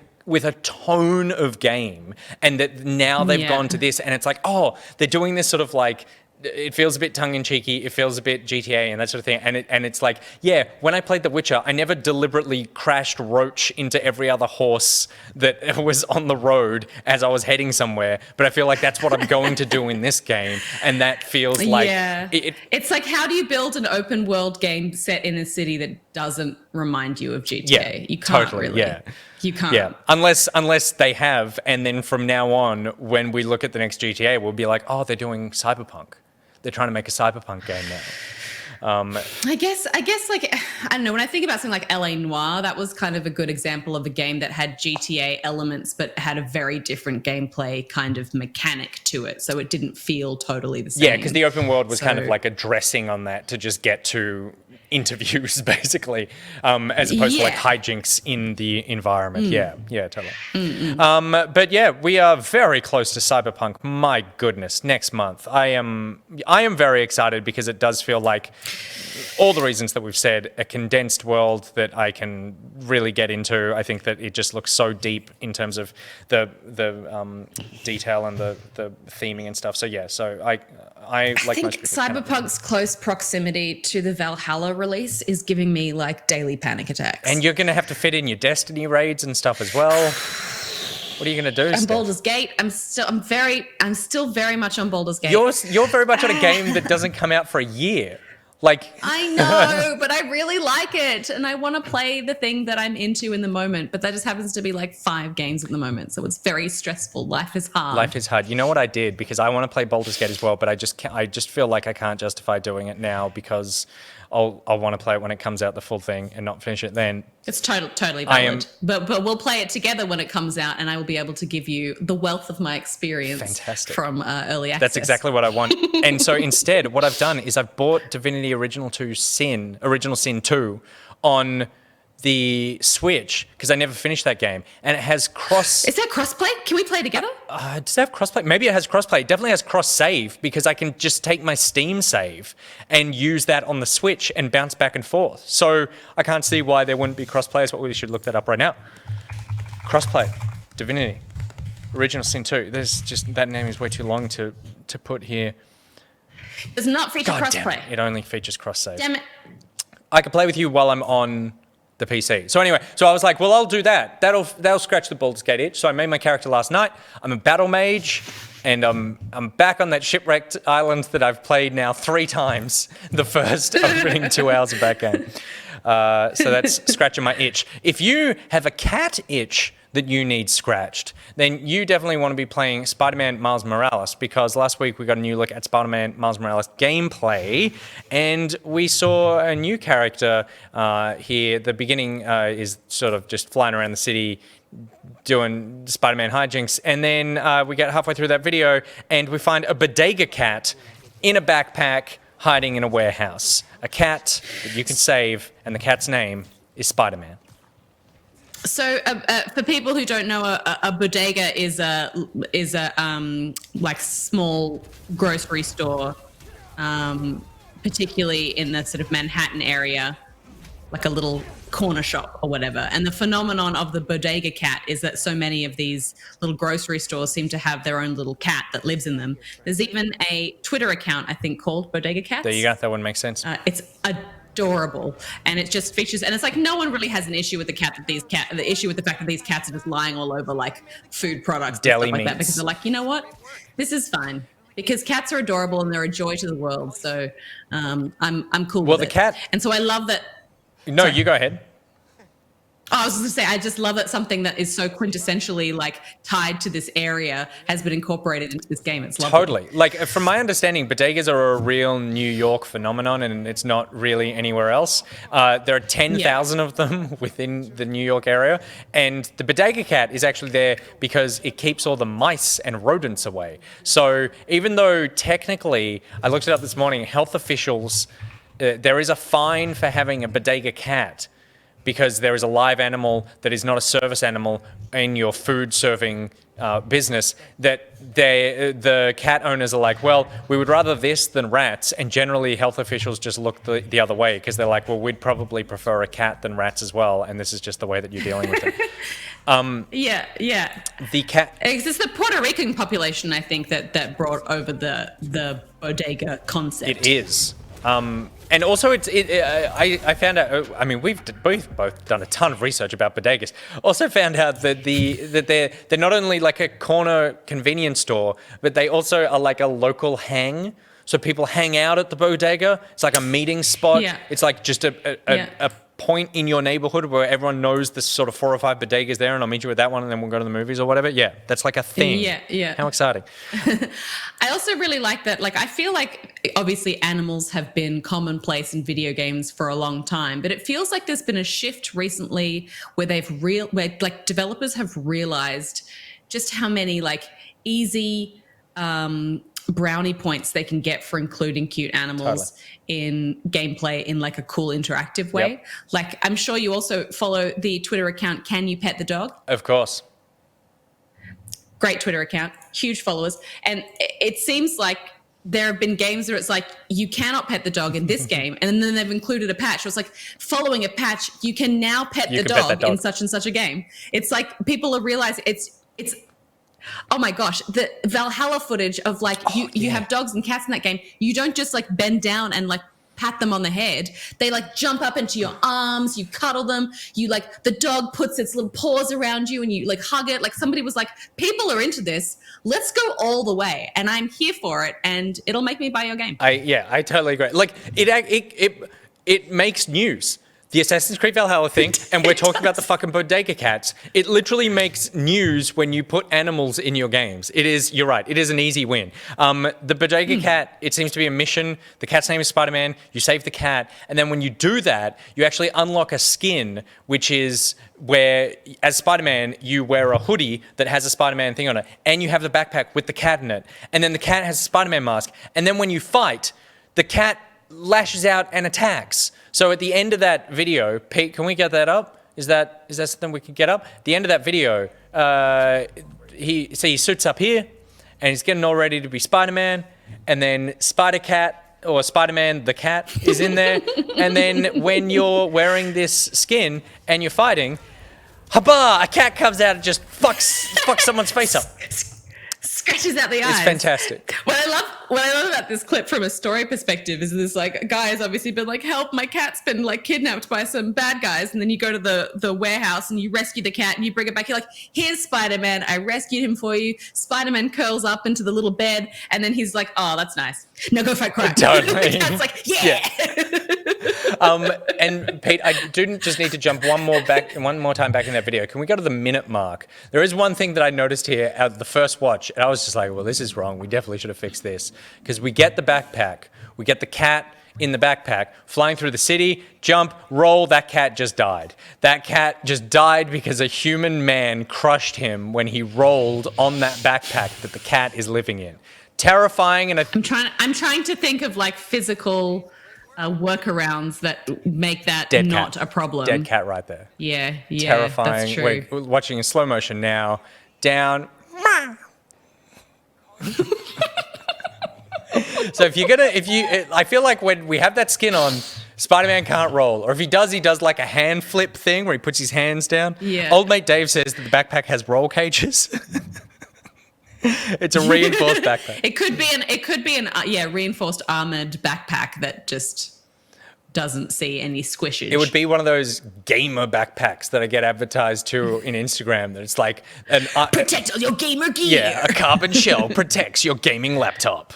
A: a tone of game, and that now they've gone to this, and it's like, oh, they're doing this sort of like, it feels a bit tongue-in-cheeky, it feels a bit GTA and that sort of thing, and it's like, yeah, when I played The Witcher, I never deliberately crashed Roach into every other horse that was on the road as I was heading somewhere, but I feel like that's what I'm going to do in this game, and that feels like...
B: It's like, how do you build an open world game set in a city that doesn't remind you of GTA.
A: Yeah,
B: You can't
A: totally,
B: really.
A: yeah.
B: You can't.
A: Yeah, unless they have, and then from now on, when we look at the next GTA, we'll be like, oh, they're doing Cyberpunk. They're trying to make a Cyberpunk game now.
B: I guess like, I don't know, when I think about something like LA Noire, that was kind of a good example of a game that had GTA elements but had a very different gameplay kind of mechanic to it, so it didn't feel totally the same.
A: Yeah, because the open world was kind of like addressing on that to just get to interviews, basically, as opposed to like hijinks in the environment. Yeah, totally. But yeah, we are very close to Cyberpunk. My goodness, next month. I am very excited because it does feel like all the reasons that we've said, a condensed world that I can really get into. I think that it just looks so deep in terms of the detail and the theming and stuff. So yeah, I like
B: think
A: most people
B: Cyberpunk's close proximity to the Valhalla release is giving me like daily panic attacks.
A: And you're going to have to fit in your Destiny raids and stuff as well. What are you going to do?
B: And Baldur's Gate, I'm still very much on Baldur's Gate.
A: You're very much on a game that doesn't come out for a year. Like
B: I know, but I really like it, and I want to play the thing that I'm into in the moment. But that just happens to be like 5 games at the moment, so it's very stressful. Life is hard.
A: Life is hard. You know what I did, because I want to play Baldur's Gate as well, but I just feel like I can't justify doing it now because I'll want to play it when it comes out, the full thing, and not finish it then.
B: It's totally valid. But we'll play it together when it comes out, and I will be able to give you the wealth of my experience from early access.
A: That's exactly what I want. And so instead, what I've done is I've bought Divinity Original Sin 2 on the Switch because I never finished that game, and it has
B: Is there crossplay? Can we play together?
A: Does it have crossplay? Maybe it has crossplay. It definitely has cross save because I can just take my Steam save and use that on the Switch and bounce back and forth. So I can't see why there wouldn't be crossplay. Is what we should look that up right now. Crossplay, Divinity, Original Sin 2. There's just that name is way too long to put here.
B: Does not feature crossplay.
A: It only features cross save.
B: Damn it.
A: I can play with you while I'm on the PC. So anyway, I was like, well, I'll do that. That'll scratch the Baldur's Gate itch. So I made my character last night. I'm a battle mage, and I'm back on that shipwrecked island that I've played now 3 times. The first opening 2 hours of that game. So that's scratching my itch. If you have a cat itch that you need scratched, then you definitely want to be playing Spider-Man Miles Morales, because last week we got a new look at Spider-Man Miles Morales gameplay, and we saw a new character here. The beginning is sort of just flying around the city doing Spider-Man hijinks, and then we get halfway through that video and we find a bodega cat in a backpack hiding in a warehouse. A cat that you can save, and the cat's name is Spider-Man.
B: So, for people who don't know, a bodega is a like small grocery store, particularly in the sort of Manhattan area, like a little corner shop or whatever. And the phenomenon of the bodega cat is that so many of these little grocery stores seem to have their own little cat that lives in them. There's even a Twitter account, I think, called Bodega Cats.
A: There you go. That one makes sense.
B: It's adorable, and it just features, and it's like no one really has an issue with the fact that these cats are just lying all over like food products,
A: deli
B: and stuff like
A: meats.
B: that, because they're like, you know what, this is fine, because cats are adorable and they're a joy to the world. So I'm cool with it.
A: The cat,
B: and so I love that.
A: No, you go ahead.
B: I was going to say, I just love that something that is so quintessentially like tied to this area has been incorporated into this game. It's lovely.
A: Totally. Like, from my understanding, bodegas are a real New York phenomenon, and it's not really anywhere else. There are 10,000 of them within the New York area, and the bodega cat is actually there because it keeps all the mice and rodents away. So even though technically, I looked it up this morning, health officials, there is a fine for having a bodega cat, because there is a live animal that is not a service animal in your food serving business, that the cat owners are like, well, we would rather this than rats, and generally health officials just look the other way, because they're like, well, we'd probably prefer a cat than rats as well, and this is just the way that you're dealing with it.
B: Yeah.
A: The cat.
B: It's the Puerto Rican population, I think, that brought over the bodega concept.
A: It is. And also, I found out. I mean, we've both done a ton of research about bodegas. Also found out that they're not only like a corner convenience store, but they also are like a local hang. So people hang out at the bodega. It's like a meeting spot.
B: Yeah.
A: It's like just a point in your neighborhood where everyone knows the sort of 4 or 5 bodegas there, and I'll meet you at that one, and then we'll go to the movies or whatever. Yeah, that's like a thing.
B: Yeah.
A: How exciting.
B: I also really like that. Like, I feel like obviously animals have been commonplace in video games for a long time, but it feels like there's been a shift recently where where like developers have realized just how many like easy brownie points they can get for including cute animals in gameplay in like a cool interactive way.
A: Yep.
B: Like, I'm sure you also follow the Twitter account Can You Pet the Dog?
A: Of course.
B: Great Twitter account, huge followers. And it seems like there have been games where it's like, you cannot pet the dog in this game. And then they've included a patch. So it's like, following a patch, you can now pet the dog in such and such a game. It's like people are realizing it's oh my gosh, the Valhalla footage of like, you have dogs and cats in that game. You don't just like bend down and like pat them on the head. They like jump up into your arms, you cuddle them, you like, the dog puts its little paws around you and you like hug it. Like, somebody was like, people are into this. Let's go all the way. And I'm here for it. And it'll make me buy your game.
A: I totally agree. Like, it makes news. The Assassin's Creed Valhalla thing, and we're talking about the fucking bodega cats. It literally makes news when you put animals in your games. You're right, it is an easy win. The bodega cat, it seems to be a mission. The cat's name is Spiderman. You save the cat, and then when you do that, you actually unlock a skin, which is where, as Spider-Man, you wear a hoodie that has a Spider-Man thing on it, and you have the backpack with the cat in it, and then the cat has a Spider-Man mask, and then when you fight, the cat lashes out and attacks. So at the end of that video, Pete, can we get that up? Is that something we can get up? At the end of that video, he suits up here, and he's getting all ready to be Spider-Man, and then Spider-Cat or Spider-Man the cat is in there, and then when you're wearing this skin and you're fighting, haba, a cat comes out and just fucks someone's face up.
B: Scratches out the eyes.
A: It's fantastic.
B: What I love about this clip from a story perspective is this like, guy has obviously been like, help, my cat's been like kidnapped by some bad guys. And then you go to the warehouse and you rescue the cat and you bring it back. You're like, here's Spider-Man. I rescued him for you. Spider-Man curls up into the little bed. And then he's like, oh, that's nice. Now go fight crime.
A: Totally.
B: The cat's like, yeah.
A: And Pete, I do just need to jump one more time back in that video. Can we go to the minute mark? There is one thing that I noticed here at the first watch, and I was just like, well, this is wrong. We definitely should have fixed this. Because we get the backpack. We get the cat in the backpack, flying through the city, jump, roll, that cat just died. That cat just died because a human man crushed him when he rolled on that backpack that the cat is living in. Terrifying. And
B: I'm trying to think of like physical workarounds that make that
A: dead
B: not
A: cat.
B: a problem.
A: Dead cat right there.
B: Yeah,
A: Terrifying.
B: that's true.
A: We're watching in slow motion now. Down. So I feel like when we have that skin on, Spider-Man can't roll. Or if he does like a hand flip thing where he puts his hands down.
B: Yeah.
A: Old mate Dave says that the backpack has roll cages. It's a reinforced backpack.
B: It could be an reinforced armored backpack that just doesn't see any squishage.
A: It would be one of those gamer backpacks that I get advertised to in Instagram. That it's like
B: protect all your gamer gear.
A: Yeah, a carbon shell protects your gaming laptop.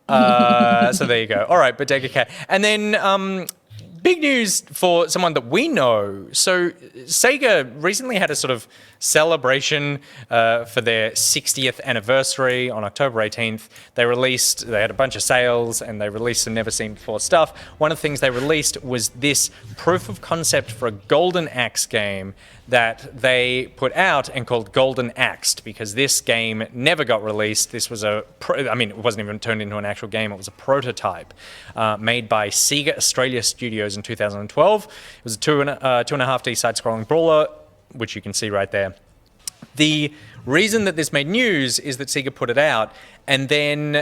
A: So there you go. All right, Bodega Cat. And then big news for someone that we know. So Sega recently had a sort of celebration for their 60th anniversary on October 18th. They had a bunch of sales and they released some never seen before stuff. One of the things they released was this proof of concept for a Golden Axe game that they put out and called Golden Axed, because this game never got released. This was it wasn't even turned into an actual game. It was a prototype made by Sega Australia Studios in 2012. It was a 2.5D side-scrolling brawler, which you can see right there. The reason that this made news is that Sega put it out, and then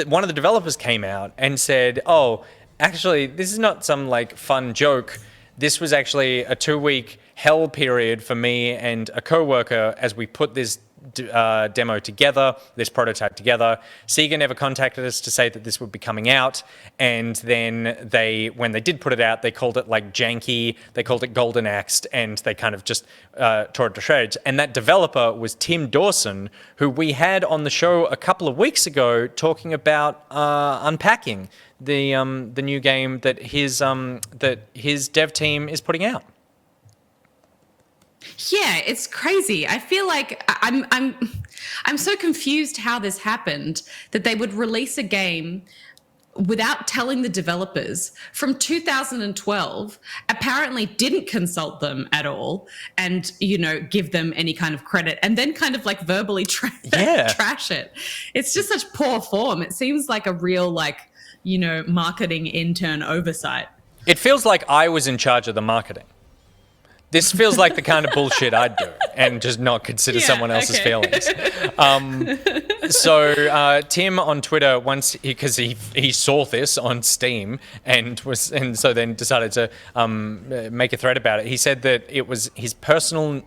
A: one of the developers came out and said, oh, actually, this is not some like fun joke. This was actually a 2-week hell period for me and a coworker as we put this demo together, this prototype together. Sega never contacted us to say that this would be coming out, and then when they did put it out, they called it like janky, they called it golden axed, and they kind of just tore it to shreds. And that developer was Tim Dawson, who we had on the show a couple of weeks ago talking about unpacking the new game that his dev team is putting out.
B: Yeah, it's crazy. I feel like I'm so confused how this happened, that they would release a game without telling the developers from 2012, apparently didn't consult them at all and, give them any kind of credit, and then kind of like verbally trash it. It's just such poor form. It seems like a real marketing intern oversight.
A: It feels like I was in charge of the marketing. This feels like the kind of bullshit I'd do and just not consider someone else's feelings. So Tim on Twitter, once because he saw this on Steam and so then decided to make a thread about it. He said that it was his personal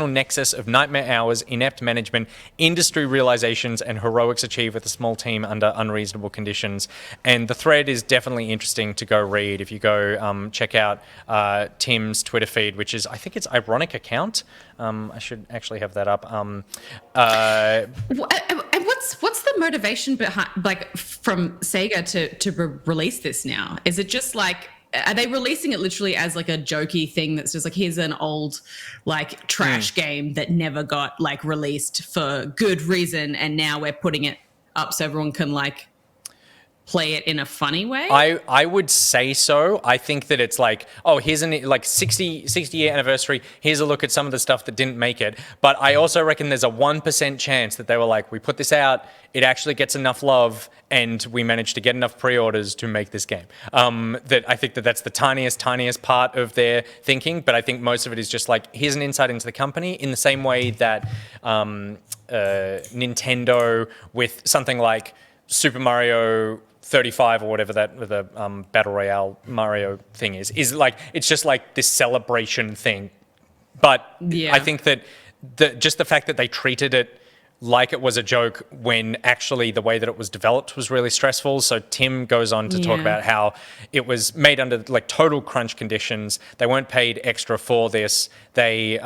A: nexus of nightmare hours, inept management, industry realizations, and heroics achieved with a small team under unreasonable conditions. And the thread is definitely interesting to go read if you go check out Tim's Twitter feed, which is, I think it's Ironic account. I should actually have that up.
B: And what's the motivation behind, from Sega to release this now? Is it just are they releasing it literally as a jokey thing that's just here's an old trash game that never got released for good reason, and now we're putting it up so everyone can play it in a funny way?
A: I would say so. I think that it's here's an 60 year anniversary. Here's a look at some of the stuff that didn't make it. But I also reckon there's a 1% chance that they were we put this out, it actually gets enough love, and we managed to get enough pre-orders to make this game. That I think that's the tiniest part of their thinking. But I think most of it is just here's an insight into the company, in the same way that Nintendo with something like Super Mario 35 or whatever the Battle Royale Mario thing is it's just this celebration thing. But I think that just the fact that they treated it like it was a joke when actually the way that it was developed was really stressful. So Tim goes on to talk about how it was made under total crunch conditions. They weren't paid extra for this. They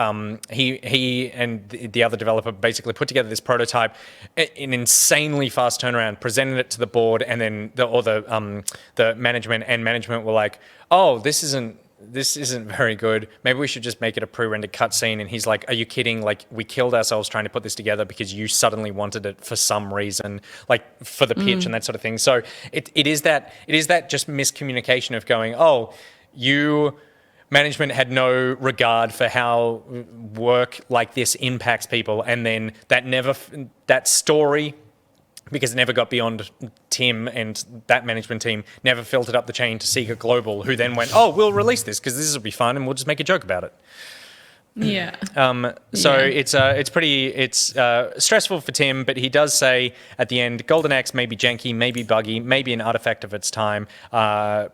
A: he and the other developer basically put together this prototype in insanely fast turnaround, presented it to the board, and then the management were like, "Oh, this isn't very good. Maybe we should just make it a pre-rendered cutscene." And he's like, "Are you kidding? We killed ourselves trying to put this together because you suddenly wanted it for some reason, for the pitch and that sort of thing." So it is that just miscommunication of going, "Oh, you management had no regard for how work like this impacts people," and then that story, because it never got beyond Tim and that management team, never filtered up the chain to Sega Global, who then went, "Oh, we'll release this because this will be fun and we'll just make a joke about it."
B: Yeah.
A: It's stressful for Tim, but he does say at the end, Golden Axe may be janky, maybe buggy, maybe an artifact of its time. The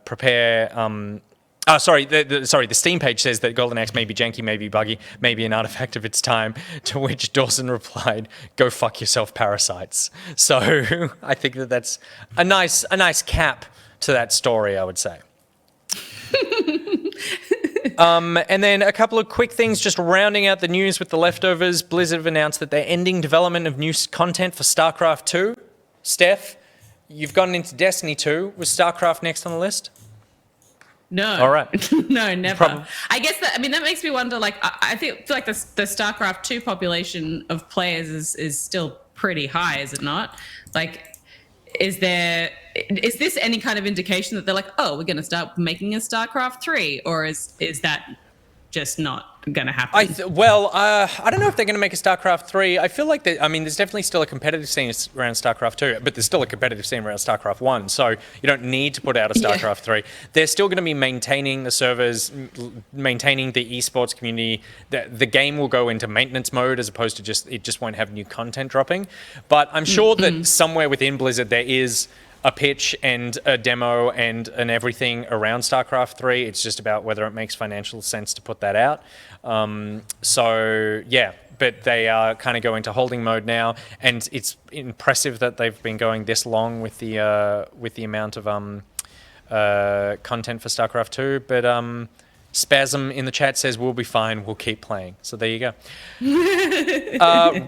A: Steam page says that Golden Axe may be janky, may be buggy, may be an artifact of its time, to which Dawson replied, "Go fuck yourself, parasites." So I think that's a nice cap to that story, I would say. And then a couple of quick things, just rounding out the news with the leftovers. Blizzard have announced that they're ending development of new content for StarCraft II. Steph, you've gotten into Destiny 2. Was StarCraft next on the list?
B: No.
A: All right.
B: No, never. I guess that makes me wonder, I feel like the StarCraft 2 population of players is still pretty high, is it not? Is this any kind of indication that they're oh, we're going to start making a StarCraft 3, or is that just not going to happen?
A: I don't know if they're going to make a StarCraft 3. I feel like there's definitely still a competitive scene around StarCraft 2, but there's still a competitive scene around StarCraft 1, so you don't need to put out a StarCraft 3. They're still going to be maintaining the servers, maintaining the esports community. The game will go into maintenance mode as opposed to it just won't have new content dropping. But I'm sure that somewhere within Blizzard there is a pitch and a demo and everything around StarCraft 3. It's just about whether it makes financial sense to put that out. So yeah, but they are kind of going to holding mode now, and it's impressive that they've been going this long with the amount of content for StarCraft 2. But Spasm in the chat says we'll be fine, we'll keep playing. So there you go.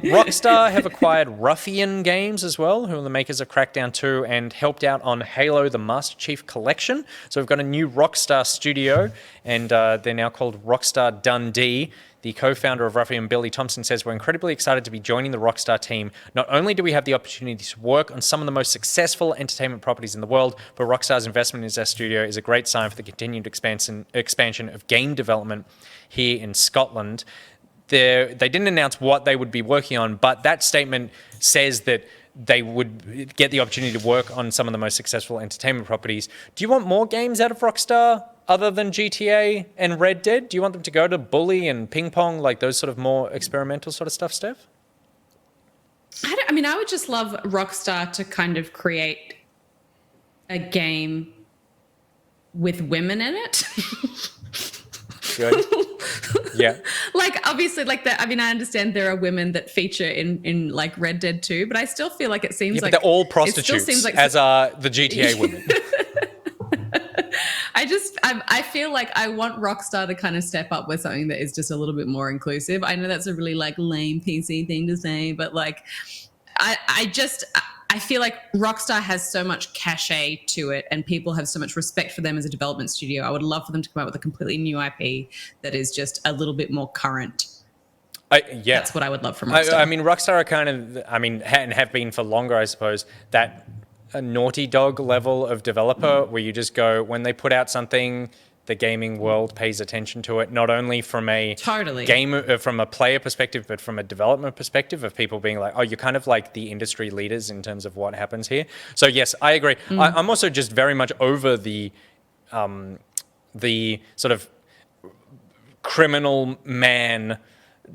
A: Rockstar have acquired Ruffian Games as well, who are the makers of Crackdown 2 and helped out on Halo the Master Chief Collection. So we've got a new Rockstar studio, and they're now called Rockstar Dundee. The co-founder of Ruffian, Billy Thompson, says, we're incredibly excited to be joining the Rockstar team. Not only do we have the opportunity to work on some of the most successful entertainment properties in the world, but Rockstar's investment in our studio is a great sign for the continued expansion of game development here in Scotland. They didn't announce what they would be working on, but that statement says that they would get the opportunity to work on some of the most successful entertainment properties. Do you want more games out of Rockstar other than GTA and Red Dead? Do you want them to go to Bully and Ping Pong, like those sort of more experimental sort of stuff, Steph?
B: I would just love Rockstar to kind of create a game with women in it.
A: Good. Yeah.
B: Like, obviously, like that. I mean, I understand there are women that feature in like Red Dead 2, but I still feel like it seems
A: but
B: like
A: they're all prostitutes,
B: like,
A: as are the GTA women.
B: I feel like I want Rockstar to kind of step up with something that is just a little bit more inclusive. I know that's a really like lame PC thing to say, but like, I feel like Rockstar has so much cachet to it and people have so much respect for them as a development studio. I would love for them to come out with a completely new IP that is just a little bit more current.
A: Yeah.
B: That's what I would love from Rockstar.
A: I mean, Rockstar are kind of, and have been for longer, I suppose, that a Naughty Dog level of developer where you just go, when they put out something, the gaming world pays attention to it, not only from a from a player perspective, but from a development perspective of people being like, oh, you're kind of like the industry leaders in terms of what happens here. So yes, I agree. I'm also just very much over the sort of criminal man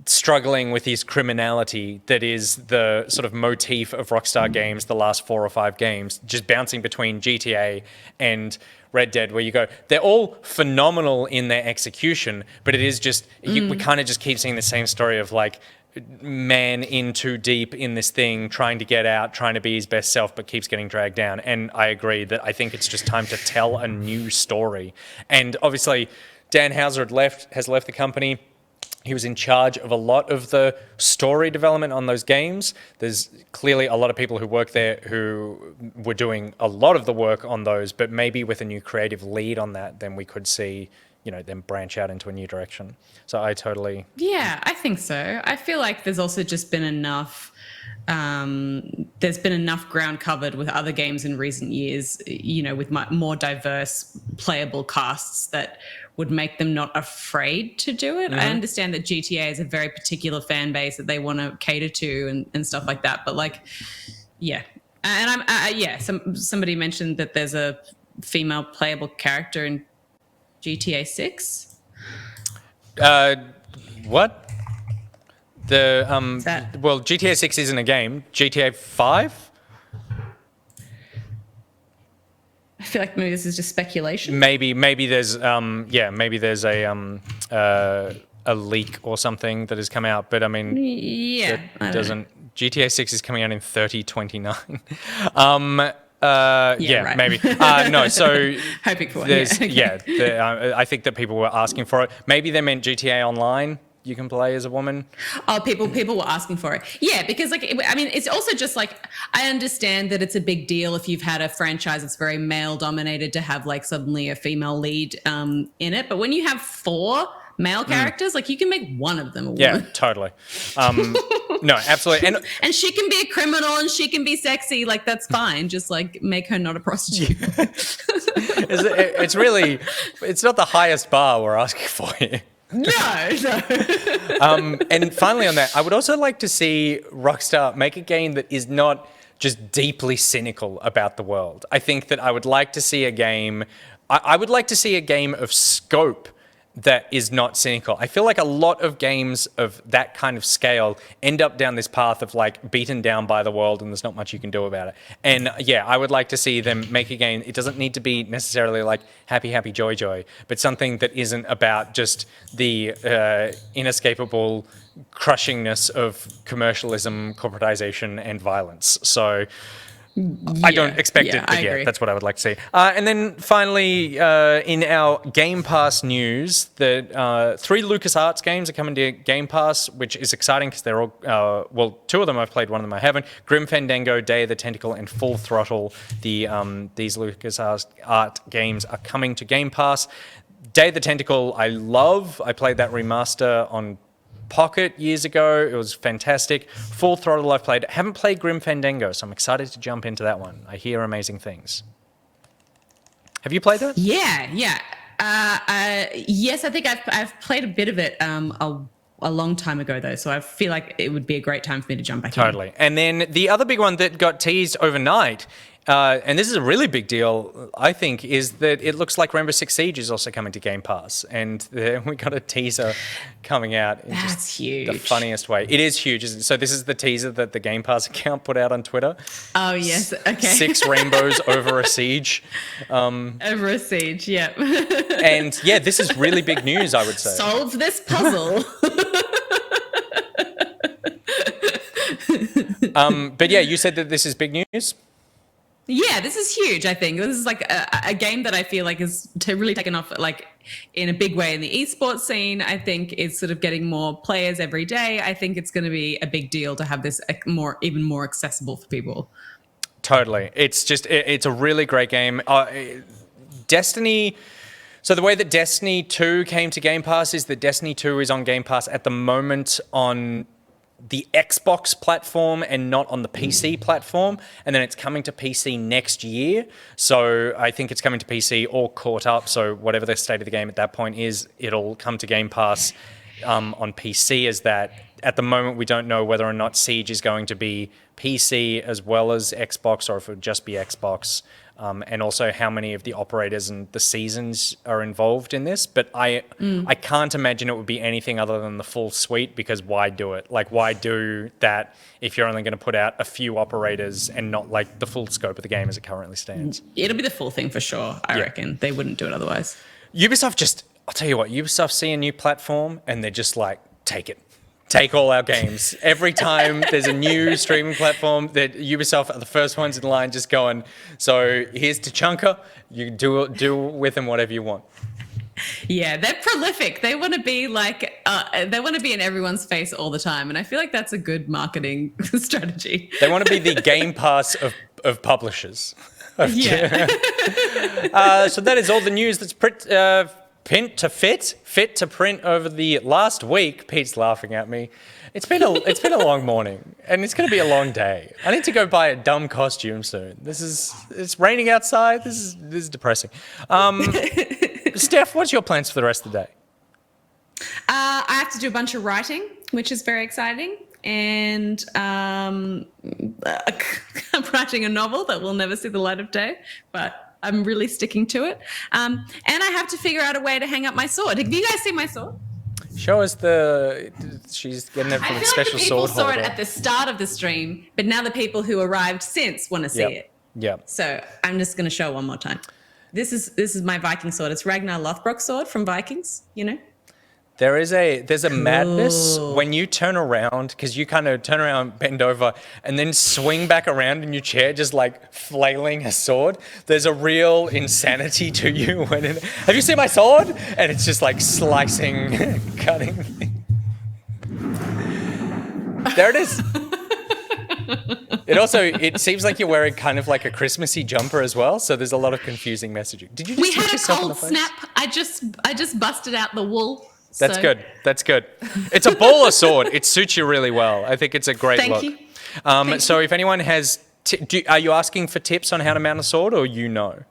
A: struggling with his criminality that is the sort of motif of Rockstar games, the last 4 or 5 games, just bouncing between GTA and Red Dead, where you go, they're all phenomenal in their execution, but it is just, we kind of just keep seeing the same story of like, man in too deep in this thing, trying to get out, trying to be his best self, but keeps getting dragged down. And I agree that I think it's just time to tell a new story. And obviously, Dan Houser has left the company. He was in charge of a lot of the story development on those games. There's clearly a lot of people who work there who were doing a lot of the work on those, but maybe with a new creative lead on that, then we could see, them branch out into a new direction. So I totally... Yeah,
B: I think so. I feel like there's also just been enough... there's been enough ground covered with other games in recent years, with more diverse playable casts that would make them not afraid to do it. I understand that GTA is a very particular fan base that they want to cater to and stuff like that. But like, yeah. And somebody mentioned that there's a female playable character in GTA 6.
A: What? Well, GTA 6 isn't a game. GTA 5?
B: I feel like maybe this is just speculation.
A: Maybe there's a leak or something that has come out, but I mean, it doesn't. GTA 6 is coming out in 2029.
B: Right.
A: Maybe. No, so
B: hoping for
A: one. I think that people were asking for it. Maybe they meant GTA Online. You can play as a woman.
B: Oh, people were asking for it. Yeah, because it's also just like, I understand that it's a big deal if you've had a franchise that's very male dominated to have like suddenly a female lead in it. But when you have 4 male characters, like you can make one of them a woman.
A: Yeah, totally. No, absolutely.
B: And she can be a criminal and she can be sexy. Like that's fine. Just like make her not a prostitute.
A: It's not the highest bar we're asking for here.
B: No.
A: And finally on that, I would also like to see Rockstar make a game that is not just deeply cynical about the world. I think that I would like to see a game... I would like to see a game of scope that is not cynical. I feel like a lot of games of that kind of scale end up down this path of like beaten down by the world and there's not much you can do about it. And yeah, I would like to see them make a game. It doesn't need to be necessarily like happy, happy, joy, joy, but something that isn't about just the inescapable crushingness of commercial,ism, corporatization, and violence. So I don't expect it, but yeah, that's what I would like to see. And then finally, in our Game Pass news, the 3 LucasArts games are coming to Game Pass, which is exciting because they're all, well, 2 of them I've played, 1 of them I haven't. Grim Fandango, Day of the Tentacle, and Full Throttle. These LucasArts games are coming to Game Pass. Day of the Tentacle, I love. I played that remaster on Pocket years ago. It was fantastic. Full Throttle I've played. I haven't played Grim Fandango, so I'm excited to jump into that one. I hear amazing things. Have you played that?
B: Yeah. Yes, I think I've played a bit of it a long time ago, though, so I feel like it would be a great time for me to jump back in.
A: Totally. And then the other big one that got teased overnight, and this is a really big deal, I think, is that it looks like Rainbow Six Siege is also coming to Game Pass. And we got a teaser coming out in
B: That's huge.
A: The funniest way. It is huge, isn't it? So this is the teaser that the Game Pass account put out on Twitter.
B: Oh, yes. Okay.
A: 6 rainbows over a siege.
B: Over a siege, yep.
A: And yeah, this is really big news, I would say.
B: Solve this puzzle.
A: But yeah, you said that this is big news?
B: Yeah, this is huge, I think. This is like a game that I feel like is really taken off like in a big way in the esports scene. I think it's sort of getting more players every day. I think it's going to be a big deal to have this even more accessible for people.
A: Totally. It's a really great game. Destiny... So the way that Destiny 2 came to Game Pass is that Destiny 2 is on Game Pass at the moment on the Xbox platform and not on the PC platform, and then it's coming to PC next year. So I think it's coming to PC all caught up, so whatever the state of the game at that point is, it'll come to Game Pass on PC as that. At the moment, we don't know whether or not Siege is going to be PC as well as Xbox, or if it would just be Xbox. And also how many of the operators and the seasons are involved in this. But I can't imagine it would be anything other than the full suite, because why do it? Like, why do that if you're only going to put out a few operators and not like the full scope of the game as it currently stands?
B: It'll be the full thing for sure, I reckon. They wouldn't do it otherwise.
A: Ubisoft I'll tell you what, Ubisoft see a new platform and they're just like, take it. Take all our games. Every time there's a new streaming platform, that Ubisoft are the first ones in line just going, so here's Tachanka, you do with them whatever you want.
B: Yeah, they're prolific. They want to be like, they want to be in everyone's face all the time. And I feel like that's a good marketing strategy.
A: They want to be the Game Pass of publishers.
B: Yeah.
A: So that is all the news that's fit to print over the last week. Pete's laughing at me. It's been a long morning, and it's going to be a long day. I need to go buy a dumb costume soon. It's raining outside. This is depressing. Steph, what's your plans for the rest of the day?
B: I have to do a bunch of writing, which is very exciting. And I'm writing a novel that will never see the light of day, but I'm really sticking to it. And I have to figure out a way to hang up my sword. Have you guys seen my sword?
A: Show us she's getting it from a special sword holder. I feel like the people saw it
B: at the start of the stream, but now the people who arrived since want to see it.
A: Yeah.
B: So I'm just going to show it one more time. This is my Viking sword. It's Ragnar Lothbrok's sword from Vikings, you know?
A: There's a madness when you turn around, because you kind of turn around, bend over, and then swing back around in your chair, just like flailing a sword. There's a real insanity to you have you seen my sword? And it's just like slicing, cutting. There it is. It seems like you're wearing kind of like a Christmassy jumper as well, so there's a lot of confusing messaging. Did you just
B: We had a cold snap. I just busted out the wool.
A: That's good. That's good. It's a baller sword. It suits you really well. I think it's a great look.
B: Thank you.
A: So if anyone has... are you asking for tips on how to mount a sword, or you know?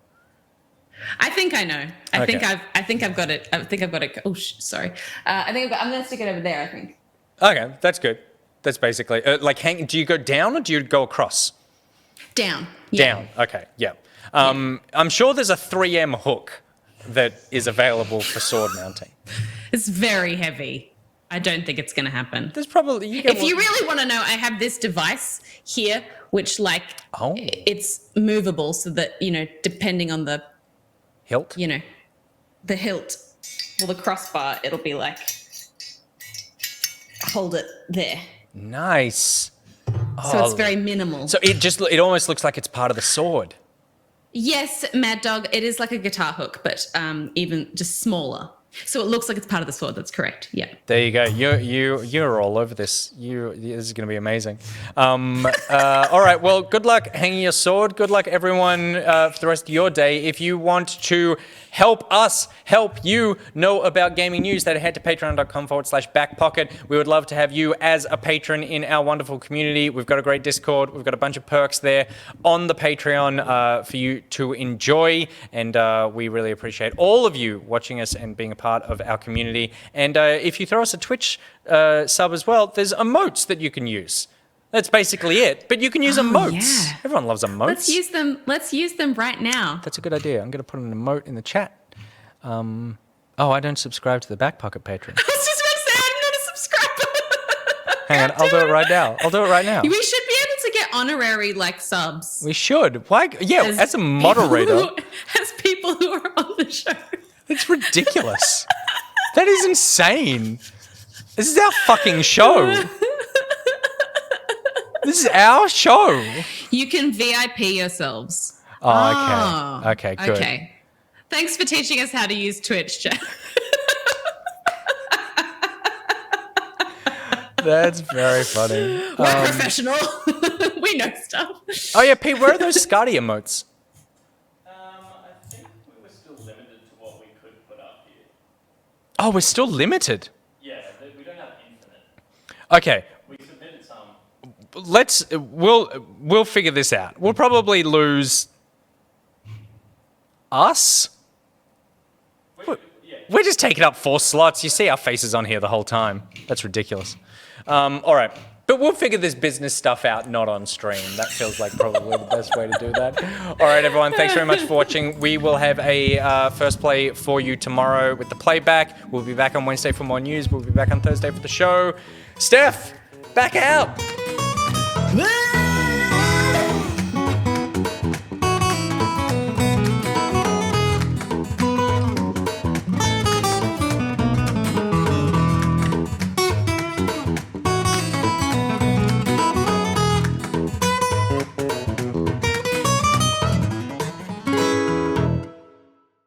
B: I think I know. I
A: Okay.
B: think I've got it. I think I've got it. Oh, sorry. I'm going to stick it over there, I think.
A: Okay, that's good. That's basically... do you go down or do you go across?
B: Down. Yeah.
A: Down. Okay, yeah. I'm sure there's a 3M hook that is available for sword mounting.
B: It's very heavy. I don't think it's going to happen.
A: There's probably
B: If you really want to know, I have this device here, which it's movable so that, depending on the
A: hilt.
B: The hilt or the crossbar, it'll be like, hold it there.
A: Nice.
B: So it's very minimal.
A: So it almost looks like it's part of the sword.
B: Yes, Mad Dog, it is like a guitar hook, but even just smaller. So it looks like it's part of the sword. That's correct. Yeah.
A: There you go. You're all over this. This is going to be amazing. All right. Well, good luck hanging your sword. Good luck, everyone, for the rest of your day. If you want to help us help you know about gaming news, then head to patreon.com/backpocket. We would love to have you as a patron in our wonderful community. We've got a great Discord. We've got a bunch of perks there on the Patreon for you to enjoy. And we really appreciate all of you watching us and being a part of our community. And if you throw us a Twitch sub as well, there's emotes that you can use. That's basically it. But you can use emotes. Yeah. Everyone loves emotes.
B: Let's use them right now.
A: That's a good idea. I'm going to put an emote in the chat. I don't subscribe to the Back Pocket Patreon.
B: I was just about to say, I'm not a subscriber.
A: Hang on, I'll do it right now.
B: We should be able to get honorary subs.
A: We should. Why? Yeah, as a moderator.
B: As people who are on the show.
A: It's ridiculous. That is insane. This is our fucking show. This is our show.
B: You can VIP yourselves.
A: Oh, okay. Okay, good.
B: Okay. Thanks for teaching us how to use Twitch, Jeff.
A: That's very funny.
B: We're professional. We know stuff.
A: Oh, yeah, Pete, where are those Scotty emotes?
C: I think we were still limited to what we could put up here.
A: Oh, we're still limited?
C: Yeah, we don't have infinite.
A: Okay.
C: We submitted some.
A: We'll figure this out. We'll probably lose us. We're just taking up 4 slots. You see our faces on here the whole time. That's ridiculous. All right. But we'll figure this business stuff out, not on stream. That feels like probably the best way to do that. All right, everyone. Thanks very much for watching. We will have a first play for you tomorrow with the playback. We'll be back on Wednesday for more news. We'll be back on Thursday for the show. Steph, back out.